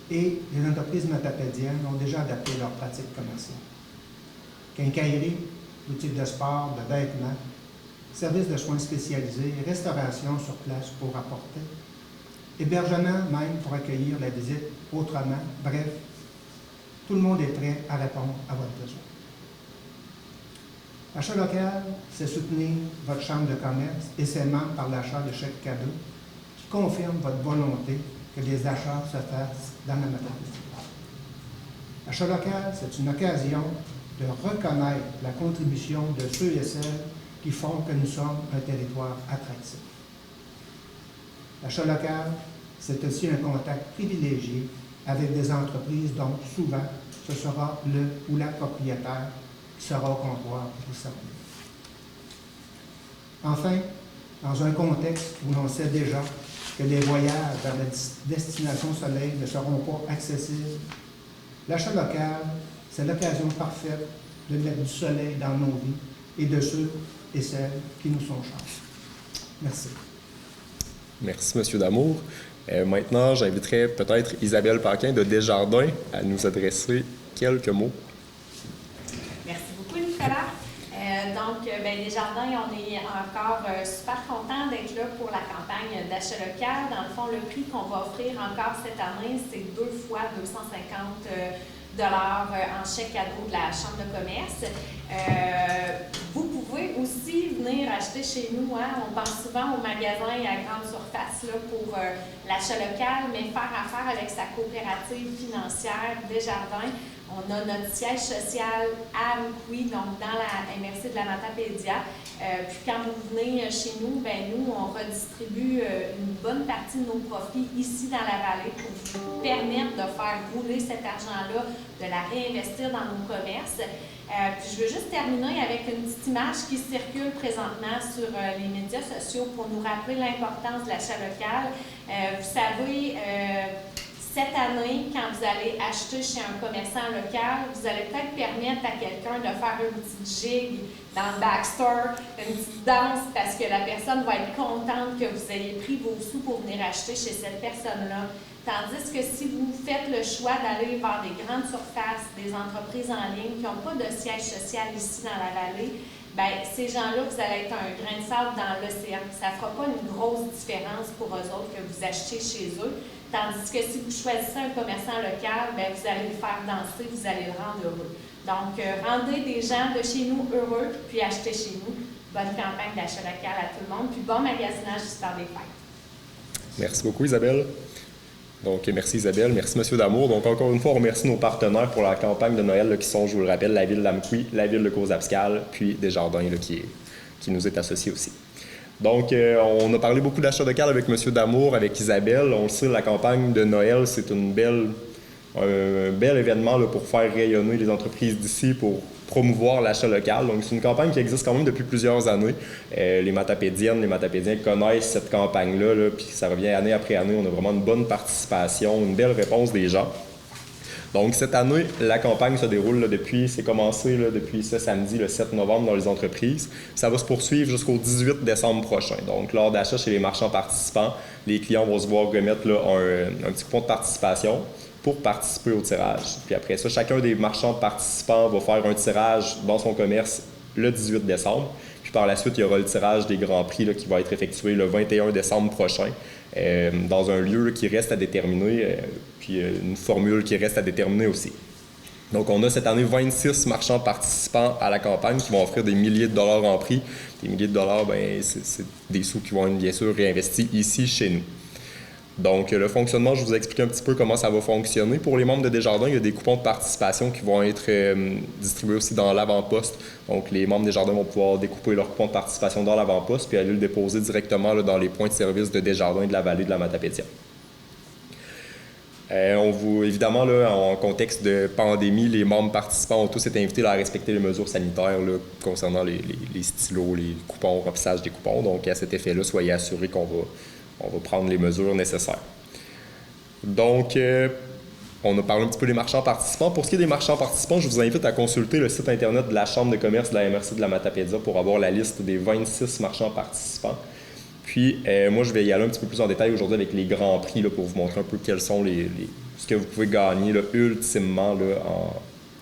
Et les entreprises matapédiennes ont déjà adapté leurs pratiques commerciales. Quincaillerie, boutiques de sport, de vêtements, services de soins spécialisés, restauration sur place pour apporter, hébergement même pour accueillir la visite autrement. Bref, tout le monde est prêt à répondre à votre besoin. Achat local, c'est soutenir votre chambre de commerce et ses membres par l'achat de chèques cadeaux qui confirment votre volonté que les achats se fassent dans la Matapédia. Achat local, c'est une occasion de reconnaître la contribution de ceux et celles qui font que nous sommes un territoire attractif. L'achat local, c'est aussi un contact privilégié avec des entreprises dont souvent ce sera le ou la propriétaire qui sera au comptoir pour vous servir. Enfin, dans un contexte où l'on sait déjà que les voyages vers la destination soleil ne seront pas accessibles, l'achat local, c'est l'occasion parfaite de mettre du soleil dans nos vies et de ceux et celles qui nous sont chers. Merci. Merci, M. Damour. Maintenant, j'inviterai peut-être Isabelle Paquin de Desjardins à nous adresser quelques mots. Merci beaucoup, Nicolas. Desjardins, on est encore super contents d'être là pour la campagne d'achat local. Dans le fond, le prix qu'on va offrir encore cette année, c'est 2 fois 250 $ en chèque cadeau de la Chambre de commerce. Vous pouvez aussi venir acheter chez nous. On pense souvent aux magasins à grande surface là, pour l'achat local, mais faire affaire avec sa coopérative financière Desjardins. On a notre siège social à Amqui, donc dans la MRC de la Matapédia. Puis quand vous venez chez nous, nous, on redistribue une bonne partie de nos profits ici dans la vallée pour vous permettre de faire rouler cet argent-là, de la réinvestir dans nos commerces. Puis je veux juste terminer avec une petite image qui circule présentement sur les médias sociaux pour nous rappeler l'importance de l'achat local. Vous savez, cette année, quand vous allez acheter chez un commerçant local, vous allez peut-être permettre à quelqu'un de faire une petite gigue dans le backstore, une petite danse, parce que la personne va être contente que vous ayez pris vos sous pour venir acheter chez cette personne-là. Tandis que si vous faites le choix d'aller vers des grandes surfaces, des entreprises en ligne qui n'ont pas de siège social ici dans la vallée, ces gens-là, vous allez être un grain de sable dans l'océan. Ça ne fera pas une grosse différence pour eux autres que vous achetez chez eux. Tandis que si vous choisissez un commerçant local, vous allez le faire danser, vous allez le rendre heureux. Donc, rendez des gens de chez nous heureux, puis achetez chez nous. Bonne campagne d'achat local à tout le monde, puis bon magasinage du temps des fêtes. Merci beaucoup, Isabelle. Donc, merci Isabelle, merci M. Damour. Donc, encore une fois, on remercie nos partenaires pour la campagne de Noël qui sont, je vous le rappelle, la Ville d'Amqui, la Ville de Cours-Abscal, puis Desjardins qui nous est associé aussi. Donc, on a parlé beaucoup d'achat local avec M. Damour, avec Isabelle. On le sait, la campagne de Noël, c'est un bel événement là, pour faire rayonner les entreprises d'ici, pour promouvoir l'achat local. Donc, c'est une campagne qui existe quand même depuis plusieurs années. Les Matapédiennes, les Matapédiens connaissent cette campagne-là, là, puis ça revient année après année. On a vraiment une bonne participation, une belle réponse des gens. Donc, cette année, la campagne se déroule c'est commencé depuis ce samedi, le 7 novembre, dans les entreprises. Ça va se poursuivre jusqu'au 18 décembre prochain. Donc, lors d'achat chez les marchands participants, les clients vont se voir remettre un petit coupon de participation pour participer au tirage. Puis après ça, chacun des marchands participants va faire un tirage dans son commerce le 18 décembre. Puis par la suite, il y aura le tirage des grands prix qui va être effectué le 21 décembre prochain dans un lieu qui reste à déterminer, puis une formule qui reste à déterminer aussi. Donc, on a cette année 26 marchands participants à la campagne qui vont offrir des milliers de dollars en prix. Des milliers de dollars, c'est des sous qui vont être bien sûr réinvestis ici chez nous. Donc, le fonctionnement, je vous explique un petit peu comment ça va fonctionner. Pour les membres de Desjardins, il y a des coupons de participation qui vont être distribués aussi dans l'avant-poste. Donc, les membres de Desjardins vont pouvoir découper leur coupon de participation dans l'avant-poste puis aller le déposer directement dans les points de service de Desjardins et de la vallée de la Matapédia. Évidemment, en contexte de pandémie, les membres participants ont tous été invités à respecter les mesures sanitaires concernant les stylos, les coupons, remplissage des coupons. Donc, à cet effet-là, soyez assurés qu'on va prendre les mesures nécessaires. Donc, On a parlé un petit peu des marchands participants. Pour ce qui est des marchands participants, je vous invite à consulter le site Internet de la Chambre de commerce de la MRC de la Matapédia pour avoir la liste des 26 marchands participants. Puis, moi, je vais y aller un petit peu plus en détail aujourd'hui avec les grands prix là, pour vous montrer un peu quels sont ce que vous pouvez gagner là, ultimement là,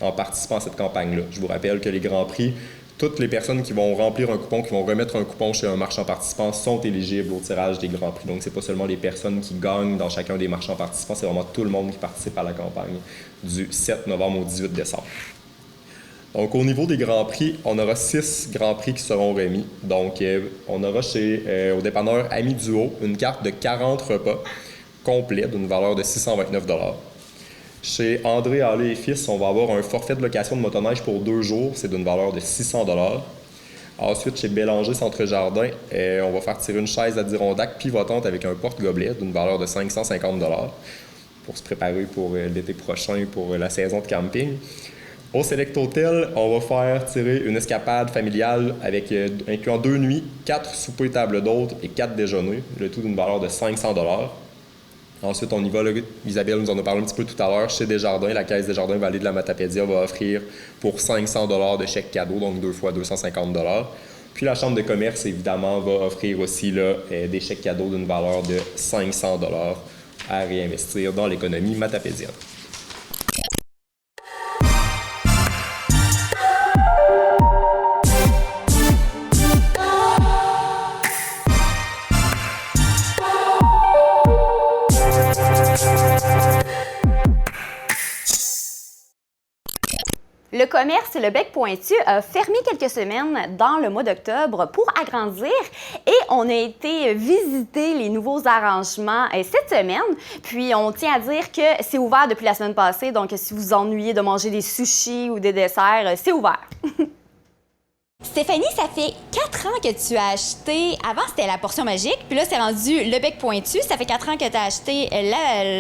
en participant à cette campagne-là. Je vous rappelle que les grands prix, toutes les personnes qui vont remplir un coupon, qui vont remettre un coupon chez un marchand participant sont éligibles au tirage des grands prix. Donc, c'est pas seulement les personnes qui gagnent dans chacun des marchands participants, c'est vraiment tout le monde qui participe à la campagne du 7 novembre au 18 décembre. Donc, au niveau des grands prix, on aura 6 grands prix qui seront remis. Donc, on aura au dépanneur Ami Duo une carte de 40 repas complets d'une valeur de 629 $. Chez André Allais et Fils, on va avoir un forfait de location de motoneige pour 2 jours, c'est d'une valeur de 600 $. Ensuite, chez Bélanger Centre Jardin, on va faire tirer une chaise Adirondack pivotante avec un porte-gobelet d'une valeur de 550 $ pour se préparer pour l'été prochain, pour la saison de camping. Au Select Hotel, on va faire tirer une escapade familiale incluant 2 nuits, 4 soupers et tables d'hôtes et 4 déjeuners, le tout d'une valeur de 500 $. Ensuite, on y va, là, Isabelle nous en a parlé un petit peu tout à l'heure, chez Desjardins, la Caisse Desjardins Vallée de la Matapédia va offrir pour 500 $ de chèques cadeaux, donc 2 fois 250 $. Puis la Chambre de commerce, évidemment, va offrir aussi là, des chèques cadeaux d'une valeur de 500 $ à réinvestir dans l'économie matapédienne. Le commerce Le Bec Pointu a fermé quelques semaines dans le mois d'octobre pour agrandir et on a été visiter les nouveaux arrangements cette semaine. Puis on tient à dire que c'est ouvert depuis la semaine passée, donc si vous vous ennuyez de manger des sushis ou des desserts, c'est ouvert. Stéphanie, ça fait 4 ans que tu as acheté... Avant, c'était la portion magique, puis là, c'est rendu Le Bec Pointu. Ça fait 4 ans que tu as acheté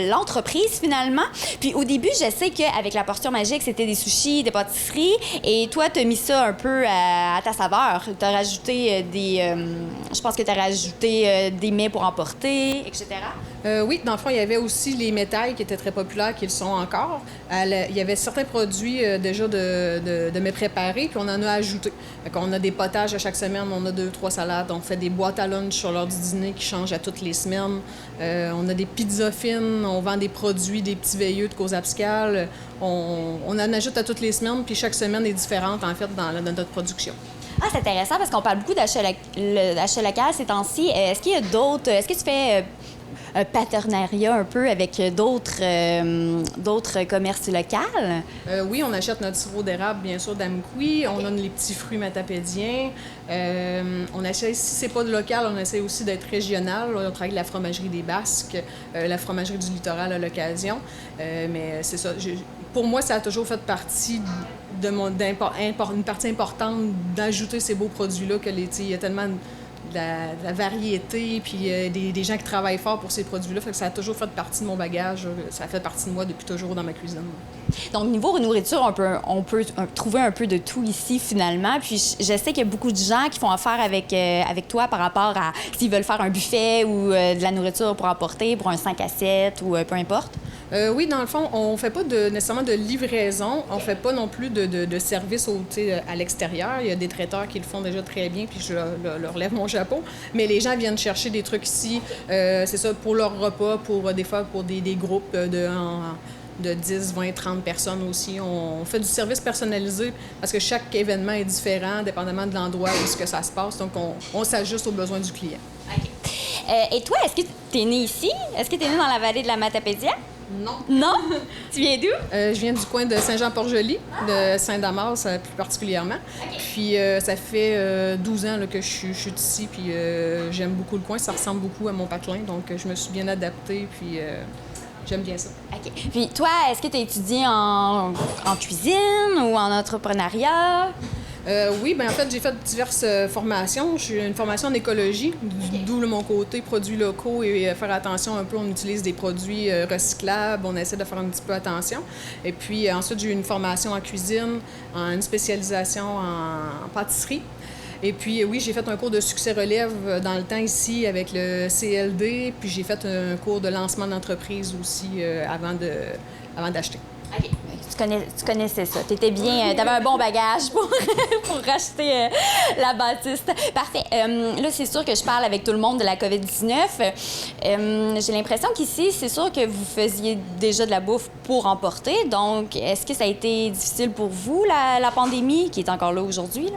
l'entreprise, finalement. Puis au début, je sais qu'avec la portion magique, c'était des sushis, des pâtisseries, et toi, tu as mis ça un peu à ta saveur. Tu as rajouté je pense que tu as rajouté des mets pour emporter, etc. Oui, dans le fond, il y avait aussi les métails qui étaient très populaires, qui le sont encore. Il y avait certains produits déjà de mets préparés, puis on en a ajouté. On a des potages à chaque semaine, on a 2-3 salades, on fait des boîtes à lunch sur l'heure du dîner qui changent à toutes les semaines. On a des pizzas fines, on vend des produits, des petits veilleux de cause abscale. On en ajoute à toutes les semaines, puis chaque semaine est différente, en fait, dans notre production. Ah, c'est intéressant parce qu'on parle beaucoup d'achat local ces temps-ci. Est-ce qu'il y a d'autres... Est-ce que tu fais... un partenariat un peu avec d'autres commerces locaux? Oui, on achète notre sirop d'érable, bien sûr, d'Amkoui. On a les petits fruits matapédiens. On essaie, si c'est pas de local, on essaie aussi d'être régional. On travaille avec la fromagerie des Basques, la fromagerie du littoral à l'occasion. Mais c'est ça. Pour moi, ça a toujours fait partie une partie importante d'ajouter ces beaux produits-là que il y a tellement de la variété, puis des gens qui travaillent fort pour ces produits-là. Fait que ça a toujours fait partie de mon bagage. Ça a fait partie de moi depuis toujours dans ma cuisine. Donc, niveau nourriture, on peut trouver un peu de tout ici, finalement. Puis, je sais qu'il y a beaucoup de gens qui font affaire avec toi par rapport à s'ils veulent faire un buffet ou de la nourriture pour emporter, pour un 5 à 7 ou peu importe. Oui, dans le fond, on ne fait pas nécessairement de livraison. On ne fait pas non plus de service à l'extérieur. Il y a des traiteurs qui le font déjà très bien, puis je leur lève mon chapeau. Mais les gens viennent chercher des trucs ici, c'est ça, pour leur repas, des fois pour des groupes de 10, 20, 30 personnes aussi. On fait du service personnalisé parce que chaque événement est différent, dépendamment de l'endroit où que ça se passe. Donc, on s'ajuste aux besoins du client. OK. Et toi, est-ce que tu es né ici? Est-ce que tu es né dans la vallée de la Matapédia? Non. Non? Tu viens d'où? Je viens du coin de Saint-Jean-Port-Joli, de Saint-Damas plus particulièrement. Okay. Puis ça fait 12 ans là, que je suis ici, puis j'aime beaucoup le coin. Ça ressemble beaucoup à mon patelin, donc je me suis bien adaptée, puis j'aime bien ça. OK. Puis toi, est-ce que tu as étudié en cuisine ou en entrepreneuriat? Oui, bien en fait, j'ai fait diverses formations. J'ai une formation en écologie, d'où mon côté produits locaux et faire attention un peu. On utilise des produits recyclables, on essaie de faire un petit peu attention. Et puis ensuite, j'ai eu une formation en cuisine, une spécialisation en pâtisserie. Et puis oui, j'ai fait un cours de succès relève dans le temps ici avec le CLD, puis j'ai fait un cours de lancement d'entreprise aussi avant avant d'acheter. OK. Tu connaissais ça. Tu étais bien, tu avais un bon bagage pour racheter la bâtisse. Parfait. Là, c'est sûr que je parle avec tout le monde de la COVID-19. J'ai l'impression qu'ici, c'est sûr que vous faisiez déjà de la bouffe pour emporter. Donc, est-ce que ça a été difficile pour vous, la pandémie, qui est encore là aujourd'hui?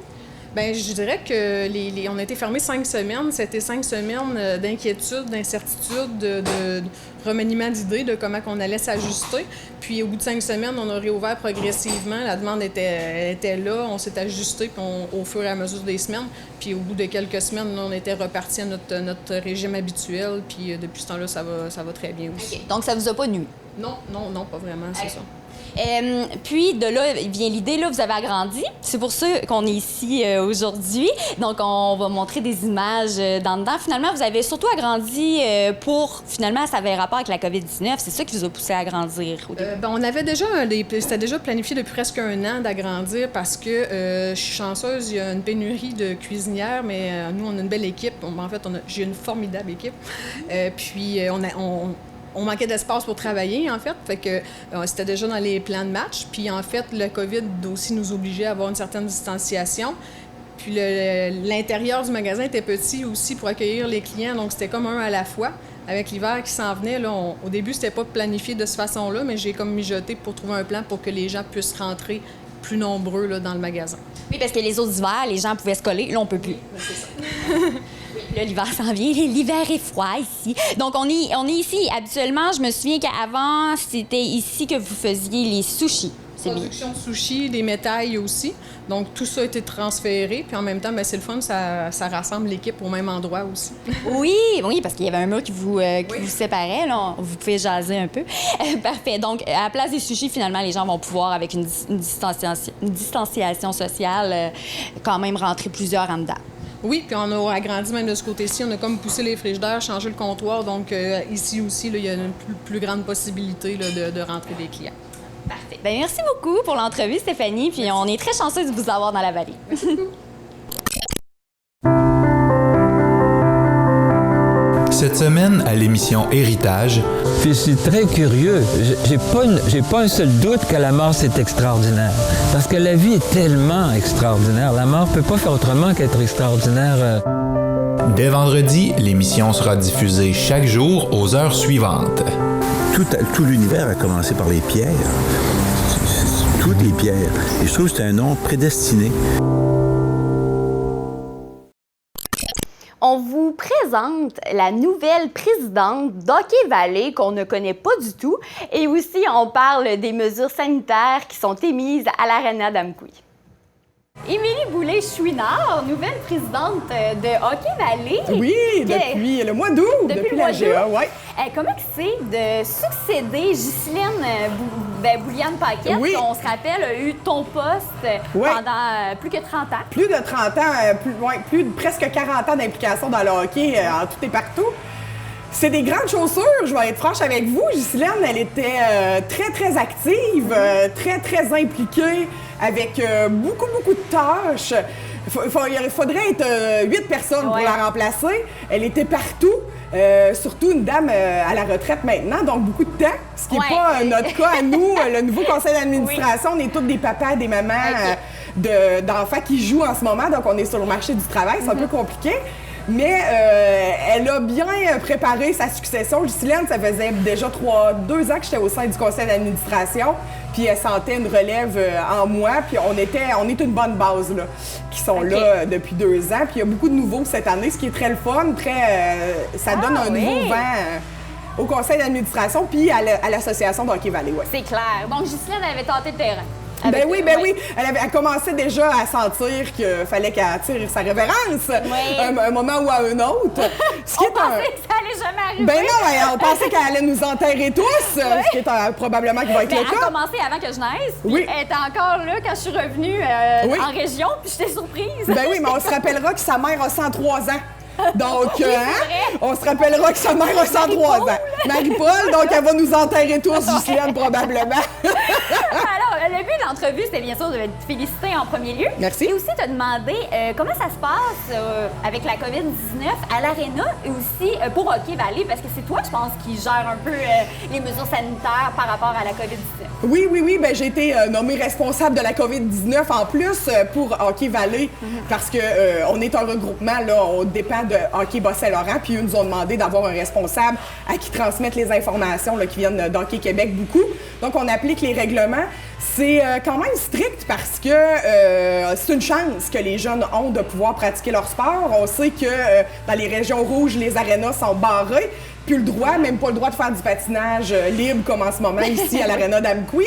Bien, je dirais que on a été fermés 5 semaines. C'était 5 semaines d'inquiétude, d'incertitude, de remaniement d'idées de comment on allait s'ajuster. Puis au bout de 5 semaines, on a réouvert progressivement. La demande était là, on s'est ajusté au fur et à mesure des semaines. Puis au bout de quelques semaines, on était reparti à notre régime habituel. Puis depuis ce temps-là, ça va très bien aussi. Okay. Donc ça vous a pas nuit? Non, pas vraiment, c'est ça. Puis de là vient l'idée, là, vous avez agrandi. C'est pour ça qu'on est ici aujourd'hui. Donc, on va montrer des images dans dedans. Finalement, vous avez surtout agrandi pour, finalement, ça avait rapport avec la COVID-19. C'est ça qui vous a poussé à agrandir au début? On avait déjà, c'était déjà planifié depuis presque 1 an d'agrandir parce que je suis chanceuse, il y a une pénurie de cuisinières, mais nous, on a une belle équipe. En fait, j'ai une formidable équipe. Puis, on manquait d'espace pour travailler, en fait. Fait que c'était déjà dans les plans de match. Puis, en fait, le COVID aussi nous obligeait à avoir une certaine distanciation. Puis, l'intérieur du magasin était petit aussi pour accueillir les clients. Donc, c'était comme un à la fois. Avec l'hiver qui s'en venait, là, au début, c'était pas planifié de cette façon-là, mais j'ai comme mijoté pour trouver un plan pour que les gens puissent rentrer plus nombreux là, dans le magasin. Oui, parce que les autres hivers, les gens pouvaient se coller. Là, on peut plus. Oui, c'est ça. Là, l'hiver s'en vient. L'hiver est froid ici. Donc, on est ici. Habituellement, je me souviens qu'avant, c'était ici que vous faisiez les sushis. Production de sushis, des métailles aussi. Donc, tout ça a été transféré. Puis en même temps, bien, c'est le fun, ça rassemble l'équipe au même endroit aussi. Oui, parce qu'il y avait un mur qui vous séparait. Là. Vous pouvez jaser un peu. Parfait. Donc, à la place des sushis, finalement, les gens vont pouvoir, avec une distanciation sociale, quand même rentrer plusieurs en dedans. Oui, puis on a agrandi même de ce côté-ci. On a comme poussé les frigidaires, changé le comptoir. Donc, ici aussi, là, il y a une plus grande possibilité là, de rentrer des clients. Parfait. Bien, merci beaucoup pour l'entrevue, Stéphanie. Puis on est très chanceux de vous avoir dans la vallée. Merci beaucoup. Cette semaine, à l'émission Héritage... Puis je suis très curieux. J'ai pas un seul doute que la mort, c'est extraordinaire. Parce que la vie est tellement extraordinaire. La mort peut pas faire autrement qu'être extraordinaire. Dès vendredi, l'émission sera diffusée chaque jour aux heures suivantes. Tout l'univers a commencé par les pierres. Toutes les pierres. Et je trouve que c'est un nom prédestiné. On vous présente la nouvelle présidente d'Hockey Valley qu'on ne connaît pas du tout. Et aussi, on parle des mesures sanitaires qui sont émises à l'Arena d'Amqui. Émilie Boulay-Chouinard, nouvelle présidente de Hockey Valley. Oui, depuis le mois d'août, depuis la GA, oui. Comment c'est de succéder Ghislaine Bouliane-Paquette, qui, on se rappelle, a eu ton poste pendant plus que 30 ans? Plus de 30 ans, presque 40 ans d'implication dans le hockey en tout et partout. C'est des grandes chaussures, je vais être franche avec vous. Ghislaine, elle était très, très active, très, très impliquée, avec beaucoup de tâches. Il faudrait être 8 personnes pour la remplacer. Elle était partout. Surtout une dame à la retraite maintenant, donc beaucoup de temps, ce qui n'est pas notre cas à nous. Le nouveau conseil d'administration, on est tous des papas et des mamans d'enfants qui jouent en ce moment, donc on est sur le marché du travail, c'est un peu compliqué. Mais elle a bien préparé sa succession. Ghislaine, ça faisait déjà 2 ans que j'étais au sein du conseil d'administration, puis elle sentait une relève en moi, puis on est une bonne base là, qui sont là depuis 2 ans. Puis il y a beaucoup de nouveaux cette année, ce qui est très le fun, ça donne un nouveau vent au conseil d'administration puis à l'association d'Hockey Valley. Ouais. C'est clair. Donc Ghislaine avait tenté le terrain. Ben oui. Elle commençait déjà à sentir qu'il fallait qu'elle attire sa révérence un moment ou à un autre. On pensait que ça allait jamais arriver. Ben non, on pensait qu'elle allait nous enterrer tous, ce qui est probablement qui va être le cas. Elle a commencé avant que je naisse. Oui. Elle était encore là quand je suis revenue en région, puis j'étais surprise. Ben oui, mais on se rappellera que sa mère a 103 ans. Donc, on se rappellera que sa mère a 103 ans. Marie-Paul, donc elle va nous enterrer tous, Ghislaine, probablement. Alors, le but de l'entrevue, c'était bien sûr de te féliciter en premier lieu. Merci. Et aussi te demander comment ça se passe avec la COVID-19 à l'Arena et aussi pour Hockey Valley, parce que c'est toi, je pense, qui gère un peu les mesures sanitaires par rapport à la COVID-19. Oui. Ben, j'ai été nommée responsable de la COVID-19 en plus pour Hockey Valley parce que on est un regroupement, là, on dépend de Hockey Bas-Saint-Laurent, puis eux nous ont demandé d'avoir un responsable à qui transmettre les informations là, qui viennent d'Hockey Québec beaucoup. Donc, on applique les règlements. C'est quand même strict parce que c'est une chance que les jeunes ont de pouvoir pratiquer leur sport. On sait que dans les régions rouges, les arénas sont barrés. Plus le droit, même pas le droit de faire du patinage libre comme en ce moment ici à l'Arena d'Amqui.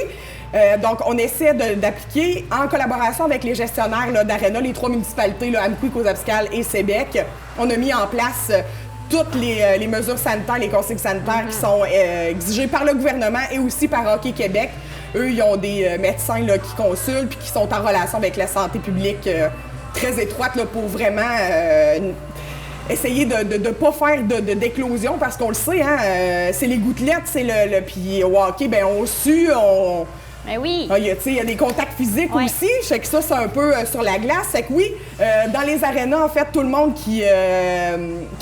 Donc, on essaie d'appliquer en collaboration avec les gestionnaires d'Arena, les 3 municipalités, là, Amqui, Cozaabscal et Sébec. On a mis en place toutes les mesures sanitaires, les consignes sanitaires qui sont exigées par le gouvernement et aussi par Hockey Québec. Eux, ils ont des médecins là, qui consultent puis qui sont en relation avec la santé publique très étroite là, pour vraiment essayer de ne pas faire d'éclosion parce qu'on le sait, hein, c'est les gouttelettes, c'est puis au hockey, ben on sue, on... Ben oui. Il y a des contacts physiques aussi. Je sais que ça, c'est un peu sur la glace. C'est que oui, dans les arénas, en fait, tout le monde qui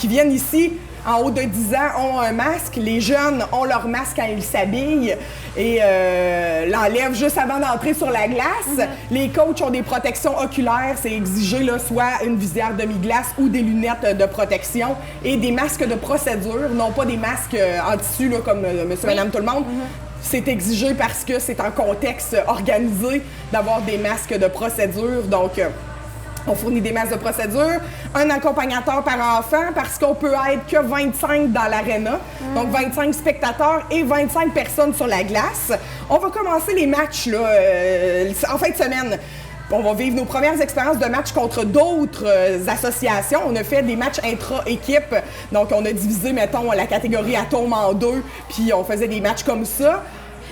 viennent ici en haut de 10 ans ont un masque. Les jeunes ont leur masque quand ils s'habillent et l'enlèvent juste avant d'entrer sur la glace. Les coachs ont des protections oculaires. C'est exigé, là, soit une visière demi-glace ou des lunettes de protection et des masques de procédure, non pas des masques en tissu là, comme monsieur, madame, tout le monde. C'est exigé parce que c'est un contexte organisé d'avoir des masques de procédure. Donc, on fournit des masques de procédure, un accompagnateur par enfant parce qu'on peut être que 25 dans l'aréna. Donc, 25 spectateurs et 25 personnes sur la glace. On va commencer les matchs là, en fin de semaine. On va vivre nos premières expériences de matchs contre d'autres associations. On a fait des matchs intra-équipe. Donc, on a divisé, mettons, la catégorie Atome en 2, puis on faisait des matchs comme ça.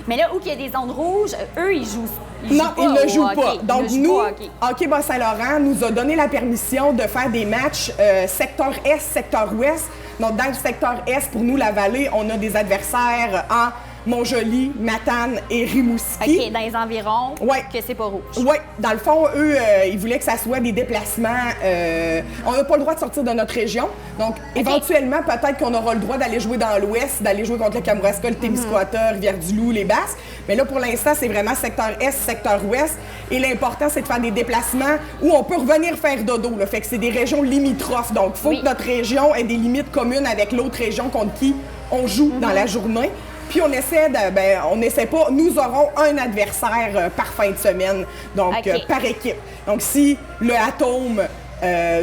Mais là, où il y a des zones rouges, eux, ils jouent. Ils ne jouent pas. Donc, nous, Hockey Bas-Saint-Laurent nous a donné la permission de faire des matchs secteur Est, secteur Ouest. Donc, dans le secteur Est, pour nous, la vallée, on a des adversaires en Montjoly, Matane et Rimouski. OK, dans les environs, que c'est pas rouge. Oui, dans le fond, eux, ils voulaient que ça soit des déplacements. On n'a pas le droit de sortir de notre région. Donc, éventuellement, peut-être qu'on aura le droit d'aller jouer dans l'Ouest, d'aller jouer contre le Kamouraska, le Témiscouata, Rivière-du-Loup, les Basques. Mais là, pour l'instant, c'est vraiment secteur Est, secteur Ouest. Et l'important, c'est de faire des déplacements où on peut revenir faire dodo. Là. Fait que c'est des régions limitrophes. Donc, il faut que notre région ait des limites communes avec l'autre région contre qui on joue dans la journée. Puis on essaie on n'essaie pas, nous aurons un adversaire par fin de semaine, donc par équipe. Donc si le Atome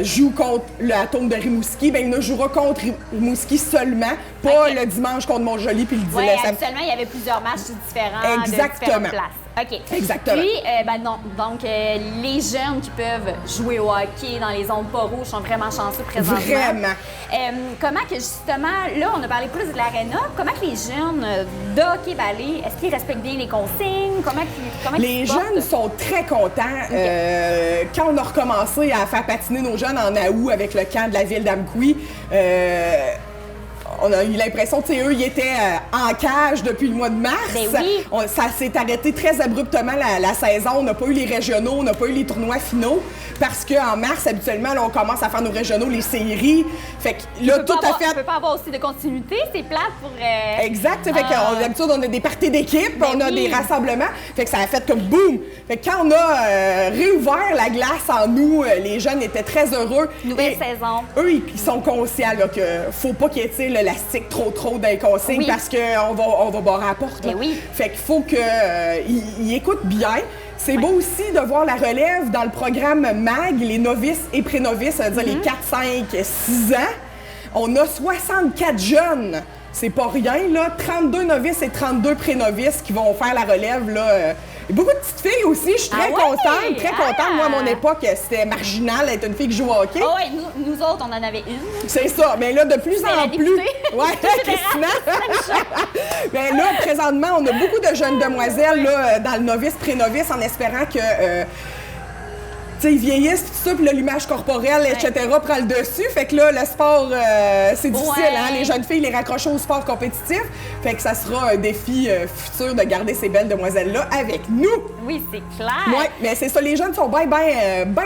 joue contre le Atome de Rimouski, ben il ne jouera contre Rimouski seulement, pas le dimanche contre Montjoly puis le dimanche. Oui, habituellement, il y avait plusieurs matchs différents de différentes places. OK. Exactement. Puis, donc, les jeunes qui peuvent jouer au hockey dans les zones pas rouges sont vraiment chanceux présentement. Vraiment. Comment que, justement, là, on a parlé plus de l'aréna, comment que les jeunes de Hockey Valley, est-ce qu'ils respectent bien les consignes? Comment les jeunes sont très contents. Quand on a recommencé à faire patiner nos jeunes en août avec le camp de la ville d'Amqui, on a eu l'impression que eux, ils étaient en cage depuis le mois de mars. Ben oui. Ça s'est arrêté très abruptement la saison. On n'a pas eu les régionaux, on n'a pas eu les tournois finaux. Parce qu'en mars, habituellement, là, on commence à faire nos régionaux, les séries. Fait que là, tout à fait. On peut pas avoir aussi de continuité, c'est plate pour. Exact. Fait que d'habitude, on a des parties d'équipe, on a des rassemblements. Fait que ça a fait comme boum. Fait que quand on a réouvert la glace en août, les jeunes étaient très heureux. Nouvelle saison. Eux, ils sont conscients qu'il ne faut pas qu'il y ait l'élastique trop dans les consignes parce qu'on va barrer à la porte. Fait qu'il faut qu'ils écoutent bien. C'est beau aussi de voir la relève dans le programme MAG, les novices et pré-novices, c'est-à-dire les 4, 5, 6 ans. On a 64 jeunes. C'est pas rien, là. 32 novices et 32 pré-novices qui vont faire la relève, là. Beaucoup de petites filles aussi, je suis très contente, très contente. Moi, à mon époque, c'était marginal d'être une fille qui joue au hockey. Ah oui, nous autres, on en avait une. C'est ça, mais là, de plus en plus... Ouais, Christina! Mais là, présentement, on a beaucoup de jeunes demoiselles là, dans le novice, pré-novice, en espérant que... ils vieillissent, tout ça, puis là, l'image corporelle, etc., prend le dessus. Fait que là, le sport, c'est difficile, hein? Les jeunes filles, les raccrocher au sport compétitif. Fait que ça sera un défi futur de garder ces belles demoiselles-là avec nous. Oui, c'est clair. Oui, mais c'est ça, les jeunes sont bien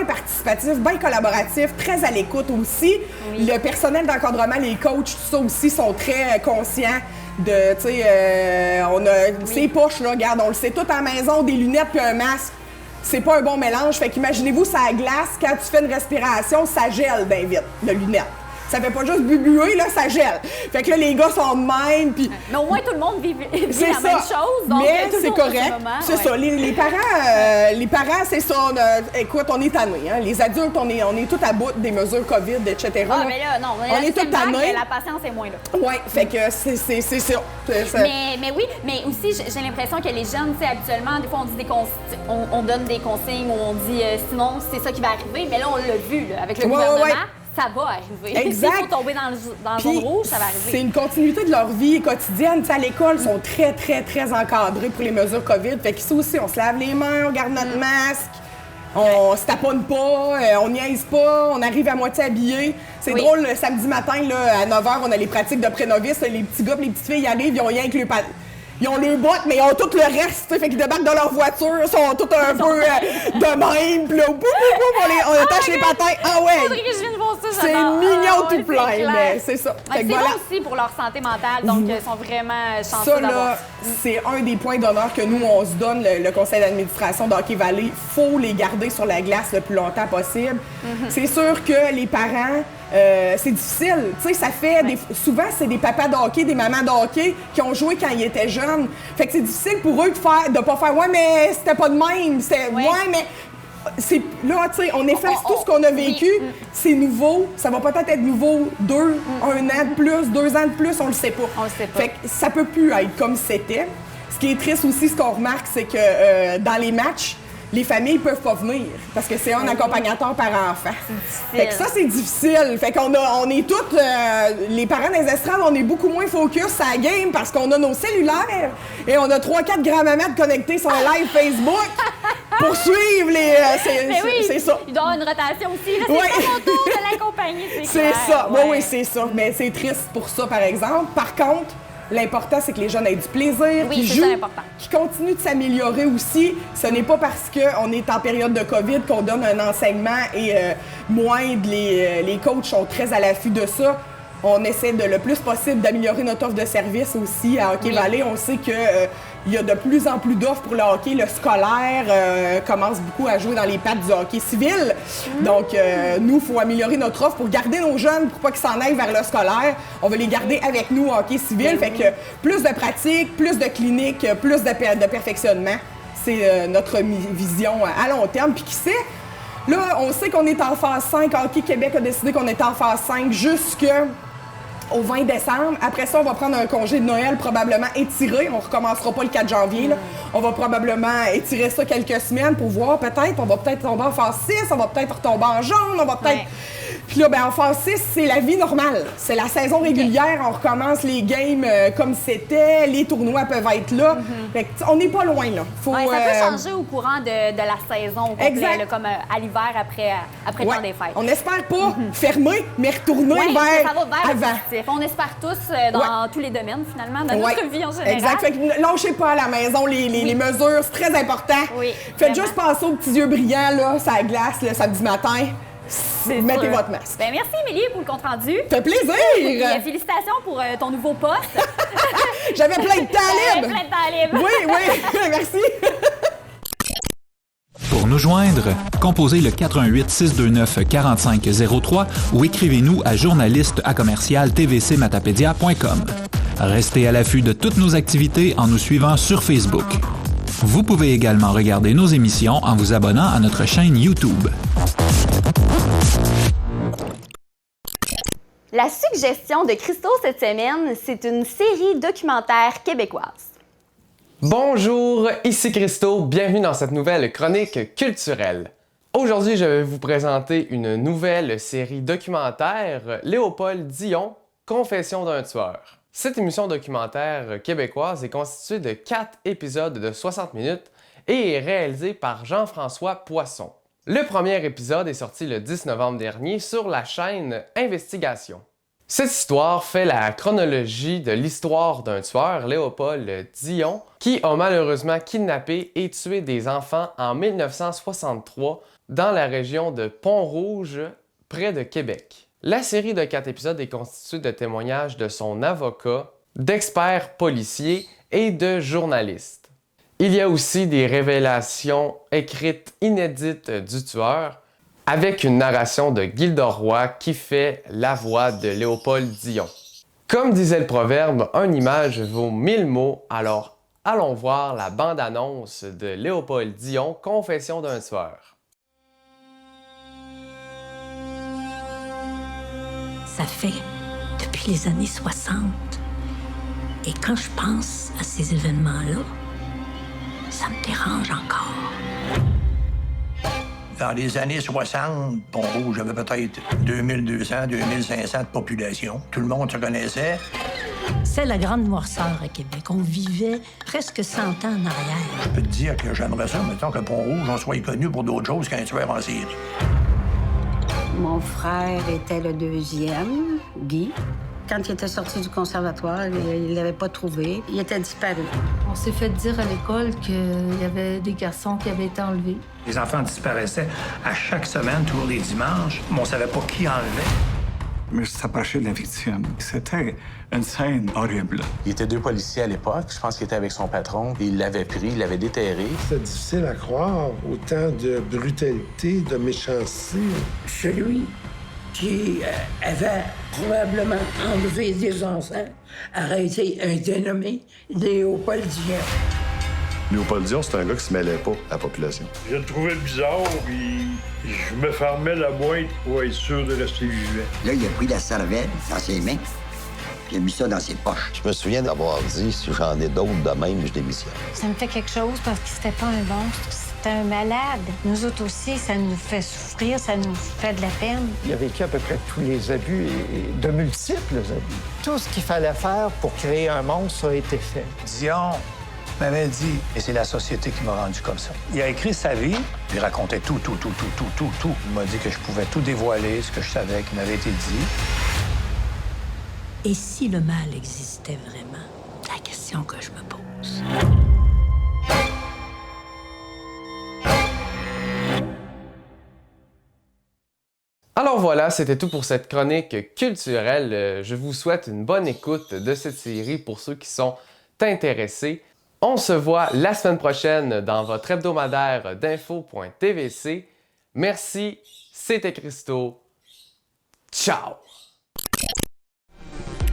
participatifs, bien collaboratifs, très à l'écoute aussi. Oui. Le personnel d'encadrement, les coachs, tout ça aussi, sont très conscients de, tu sais, on a ces poches, là, regarde, on le sait tout à la maison, des lunettes puis un masque. C'est pas un bon mélange. Fait qu'imaginez-vous, ça glace, quand tu fais une respiration, ça gèle bien vite, de lunettes. Ça fait pas juste bubuer, là, ça gèle. Fait que là, les gars sont de même, puis... Mais au moins, tout le monde vit la même chose, donc... Mais c'est correct. C'est ça. Les parents, c'est ça. Écoute, on est tannés, hein. Les adultes, on est tous à bout des mesures COVID, etc. Ah, mais là, non. On est tous tannés. La patience est moins là. Oui, fait que c'est ça. Mais oui, mais aussi, j'ai l'impression que les jeunes, tu sais, habituellement, des fois, on dit on donne des consignes ou on dit sinon, c'est ça qui va arriver. Mais là, on l'a vu, là, avec le gouvernement. Ça va arriver. Exact. S'il faut tomber dans le zone rouge, ça va arriver. C'est une continuité de leur vie quotidienne. T'sais, à l'école, ils sont très, très, très encadrés pour les mesures COVID. Fait qu'ici aussi, on se lave les mains, on garde notre masque, on se taponne pas, on niaise pas, on arrive à moitié habillés. C'est drôle, le samedi matin, là, à 9h, on a les pratiques de pré-novice. Les petits gars et les petites filles arrivent, ils ont rien que le Ils ont le bottes, mais ils ont tout le reste, fait qu'ils débarquent dans leur voiture, ils sont tous un peu de même, puis là, on attache les patins. Ah ouais! C'est mignon tout plein, mais c'est ça. C'est bon aussi pour leur santé mentale, donc ils sont vraiment chanceux d'avoir. Ça, là, c'est un des points d'honneur que nous, on se donne, le conseil d'administration d'Hockey Valley. Faut les garder sur la glace le plus longtemps possible. C'est sûr que les parents... c'est difficile, tu sais, ça fait souvent c'est des papas de hockey, des mamans de hockey qui ont joué quand ils étaient jeunes. Fait que c'est difficile pour eux de pas faire ouais mais c'était pas de même, c'était ouais mais c'est là tu sais on efface tout ce qu'on a vécu, c'est nouveau, ça va peut-être être nouveau 1 an de plus, 2 ans de plus, on le sait pas. On le sait pas. Fait que ça peut plus être comme c'était. Ce qui est triste aussi, ce qu'on remarque, c'est que dans les matchs les familles peuvent pas venir parce que c'est un accompagnateur par enfant. Fait que ça, c'est difficile. Fait qu'on on est toutes, les parents des estrades, on est beaucoup moins focus sur la game parce qu'on a nos cellulaires et on a 3-4 grands-mamans connectées sur un live Facebook pour suivre les... c'est ça. Il doit y avoir une rotation aussi. Là, c'est pas mon tour de l'accompagner, c'est ça. Oui, c'est ça. Mais c'est triste pour ça, par exemple. Par contre, l'important, c'est que les jeunes aient du plaisir, qu'ils jouent, qu'ils continuent de s'améliorer aussi. Ce n'est pas parce qu'on est en période de COVID qu'on donne un enseignement et moindre. Les coachs sont très à l'affût de ça. On essaie le plus possible d'améliorer notre offre de service aussi à Hockey Valley. On sait que il y a de plus en plus d'offres pour le hockey. Le scolaire commence beaucoup à jouer dans les pattes du hockey civil. Donc, nous, il faut améliorer notre offre pour garder nos jeunes, pour pas qu'ils s'en aillent vers le scolaire. On veut les garder avec nous au hockey civil. Fait que plus de pratique, plus de cliniques, plus de perfectionnement. C'est notre vision à long terme. Puis qui sait, là, on sait qu'on est en phase 5. Hockey Québec a décidé qu'on était en phase 5 au 20 décembre. Après ça, on va prendre un congé de Noël probablement étiré. On recommencera pas le 4 janvier. Là. On va probablement étirer ça quelques semaines pour voir peut-être. On va peut-être tomber en phase 6, on va peut-être retomber en jaune, on va peut-être... Puis là, en phase 6, c'est la vie normale. C'est la saison régulière. On recommence les games comme c'était. Les tournois peuvent être là. Fait que, on n'est pas loin, là. Ça peut changer au courant de la saison au complet, là, comme à l'hiver après le temps des fêtes. On n'espère pas fermer, mais retourner vers avant. On espère tous dans tous les domaines, finalement, dans notre vie en général. Exact. Fait que lâchez pas à la maison les mesures. C'est très important. Faites juste passer aux petits yeux brillants, là, sur la glace, le samedi matin. Mettez votre masque. Merci, Émilie, pour le compte-rendu. Ça fait plaisir! Et, félicitations pour ton nouveau poste. J'avais plein de temps libre. Oui, merci. Pour nous joindre, composez le 88 629 4503 ou écrivez-nous à journaliste@tvcmatapedia.com. Restez à l'affût de toutes nos activités en nous suivant sur Facebook. Vous pouvez également regarder nos émissions en vous abonnant à notre chaîne YouTube. La suggestion de Christo cette semaine, c'est une série documentaire québécoise. Bonjour, ici Christo, bienvenue dans cette nouvelle chronique culturelle. Aujourd'hui, je vais vous présenter une nouvelle série documentaire, Léopold Dion, Confession d'un tueur. Cette émission documentaire québécoise est constituée de 4 épisodes de 60 minutes et est réalisée par Jean-François Poisson. Le premier épisode est sorti le 10 novembre dernier sur la chaîne Investigation. Cette histoire fait la chronologie de l'histoire d'un tueur, Léopold Dion, qui a malheureusement kidnappé et tué des enfants en 1963 dans la région de Pont-Rouge, près de Québec. La série de 4 épisodes est constituée de témoignages de son avocat, d'experts policiers et de journalistes. Il y a aussi des révélations écrites inédites du tueur, avec une narration de Gilda Roy qui fait la voix de Léopold Dion. Comme disait le proverbe, une image vaut 1000 mots, alors allons voir la bande-annonce de Léopold Dion, Confession d'un tueur. Ça fait depuis les années 60. Et quand je pense à ces événements-là, ça me dérange encore. Dans les années 60, Pont-Rouge avait peut-être 2200, 2500 de population. Tout le monde se connaissait. C'est la grande noirceur à Québec. On vivait presque 100 ans en arrière. Je peux te dire que j'aimerais ça, mettons que Pont-Rouge, on soit connu pour d'autres choses qu'un tueur en série. Mon frère était le deuxième, Guy. Quand il était sorti du conservatoire, il ne l'avait pas trouvé. Il était disparu. On s'est fait dire à l'école qu'il y avait des garçons qui avaient été enlevés. Les enfants disparaissaient à chaque semaine, tous les dimanches, mais on ne savait pas qui enlevait. Je me suis approché de la victime. C'était une scène horrible. Il était 2 policiers à l'époque. Je pense qu'il était avec son patron. Il l'avait pris, il l'avait déterré. C'est difficile à croire, autant de brutalité, de méchanceté. Celui qui avait probablement enlevé des enfants aurait été un dénommé Léopold Dion. Léopold Dion, c'est un gars qui se mêlait pas à la population. Je le trouvais bizarre, puis je me fermais la boîte pour être sûr de rester vivant. Là, il a pris la cervelle dans ses mains, puis il a mis ça dans ses poches. Je me souviens d'avoir dit, si j'en ai d'autres de même, je démissionne. Ça me fait quelque chose parce que c'était pas un monstre, c'était un malade. Nous autres aussi, ça nous fait souffrir, ça nous fait de la peine. Il a vécu à peu près tous les abus et de multiples abus. Tout ce qu'il fallait faire pour créer un monstre a été fait. Dion m'avait dit, et c'est la société qui m'a rendu comme ça. Il a écrit sa vie, il racontait tout. Il m'a dit que je pouvais tout dévoiler, ce que je savais, qui m'avait été dit. Et si le mal existait vraiment? La question que je me pose. Alors voilà, c'était tout pour cette chronique culturelle. Je vous souhaite une bonne écoute de cette série pour ceux qui sont intéressés. On se voit la semaine prochaine dans votre hebdomadaire d'info.tvc. Merci, c'était Christo. Ciao!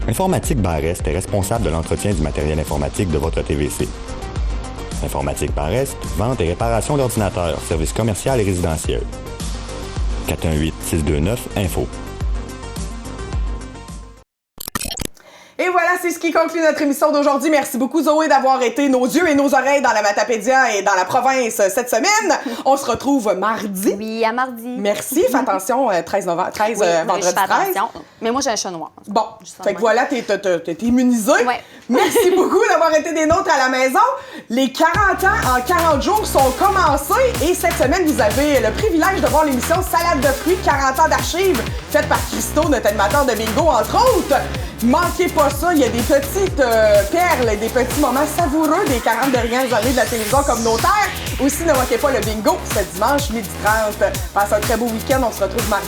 Informatique Barrest est responsable de l'entretien du matériel informatique de votre TVC. Informatique Barrest, vente et réparation d'ordinateurs, services commerciaux et résidentiels. 418-629-INFO. Et voilà, c'est ce qui conclut notre émission d'aujourd'hui. Merci beaucoup, Zoé, d'avoir été nos yeux et nos oreilles dans la Matapédia et dans la province cette semaine. On se retrouve mardi. Oui, à mardi. Merci. Fais attention, 13 vendredi 13. Attention. Mais moi, j'ai un chat noir. Bon, fait que voilà, t'es immunisé. Ouais. Merci beaucoup d'avoir été des nôtres à la maison. Les 40 ans en 40 jours sont commencés et cette semaine, vous avez le privilège de voir l'émission Salade de fruits, 40 ans d'archives, faite par Christo, notre animateur de bingo, entre autres. Manquez pas ça, il y a des petites perles, des petits moments savoureux des 40 dernières années de la télévision communautaire. Aussi, ne manquez pas le bingo, ce dimanche 12h30. Passez un très beau week-end, on se retrouve mardi.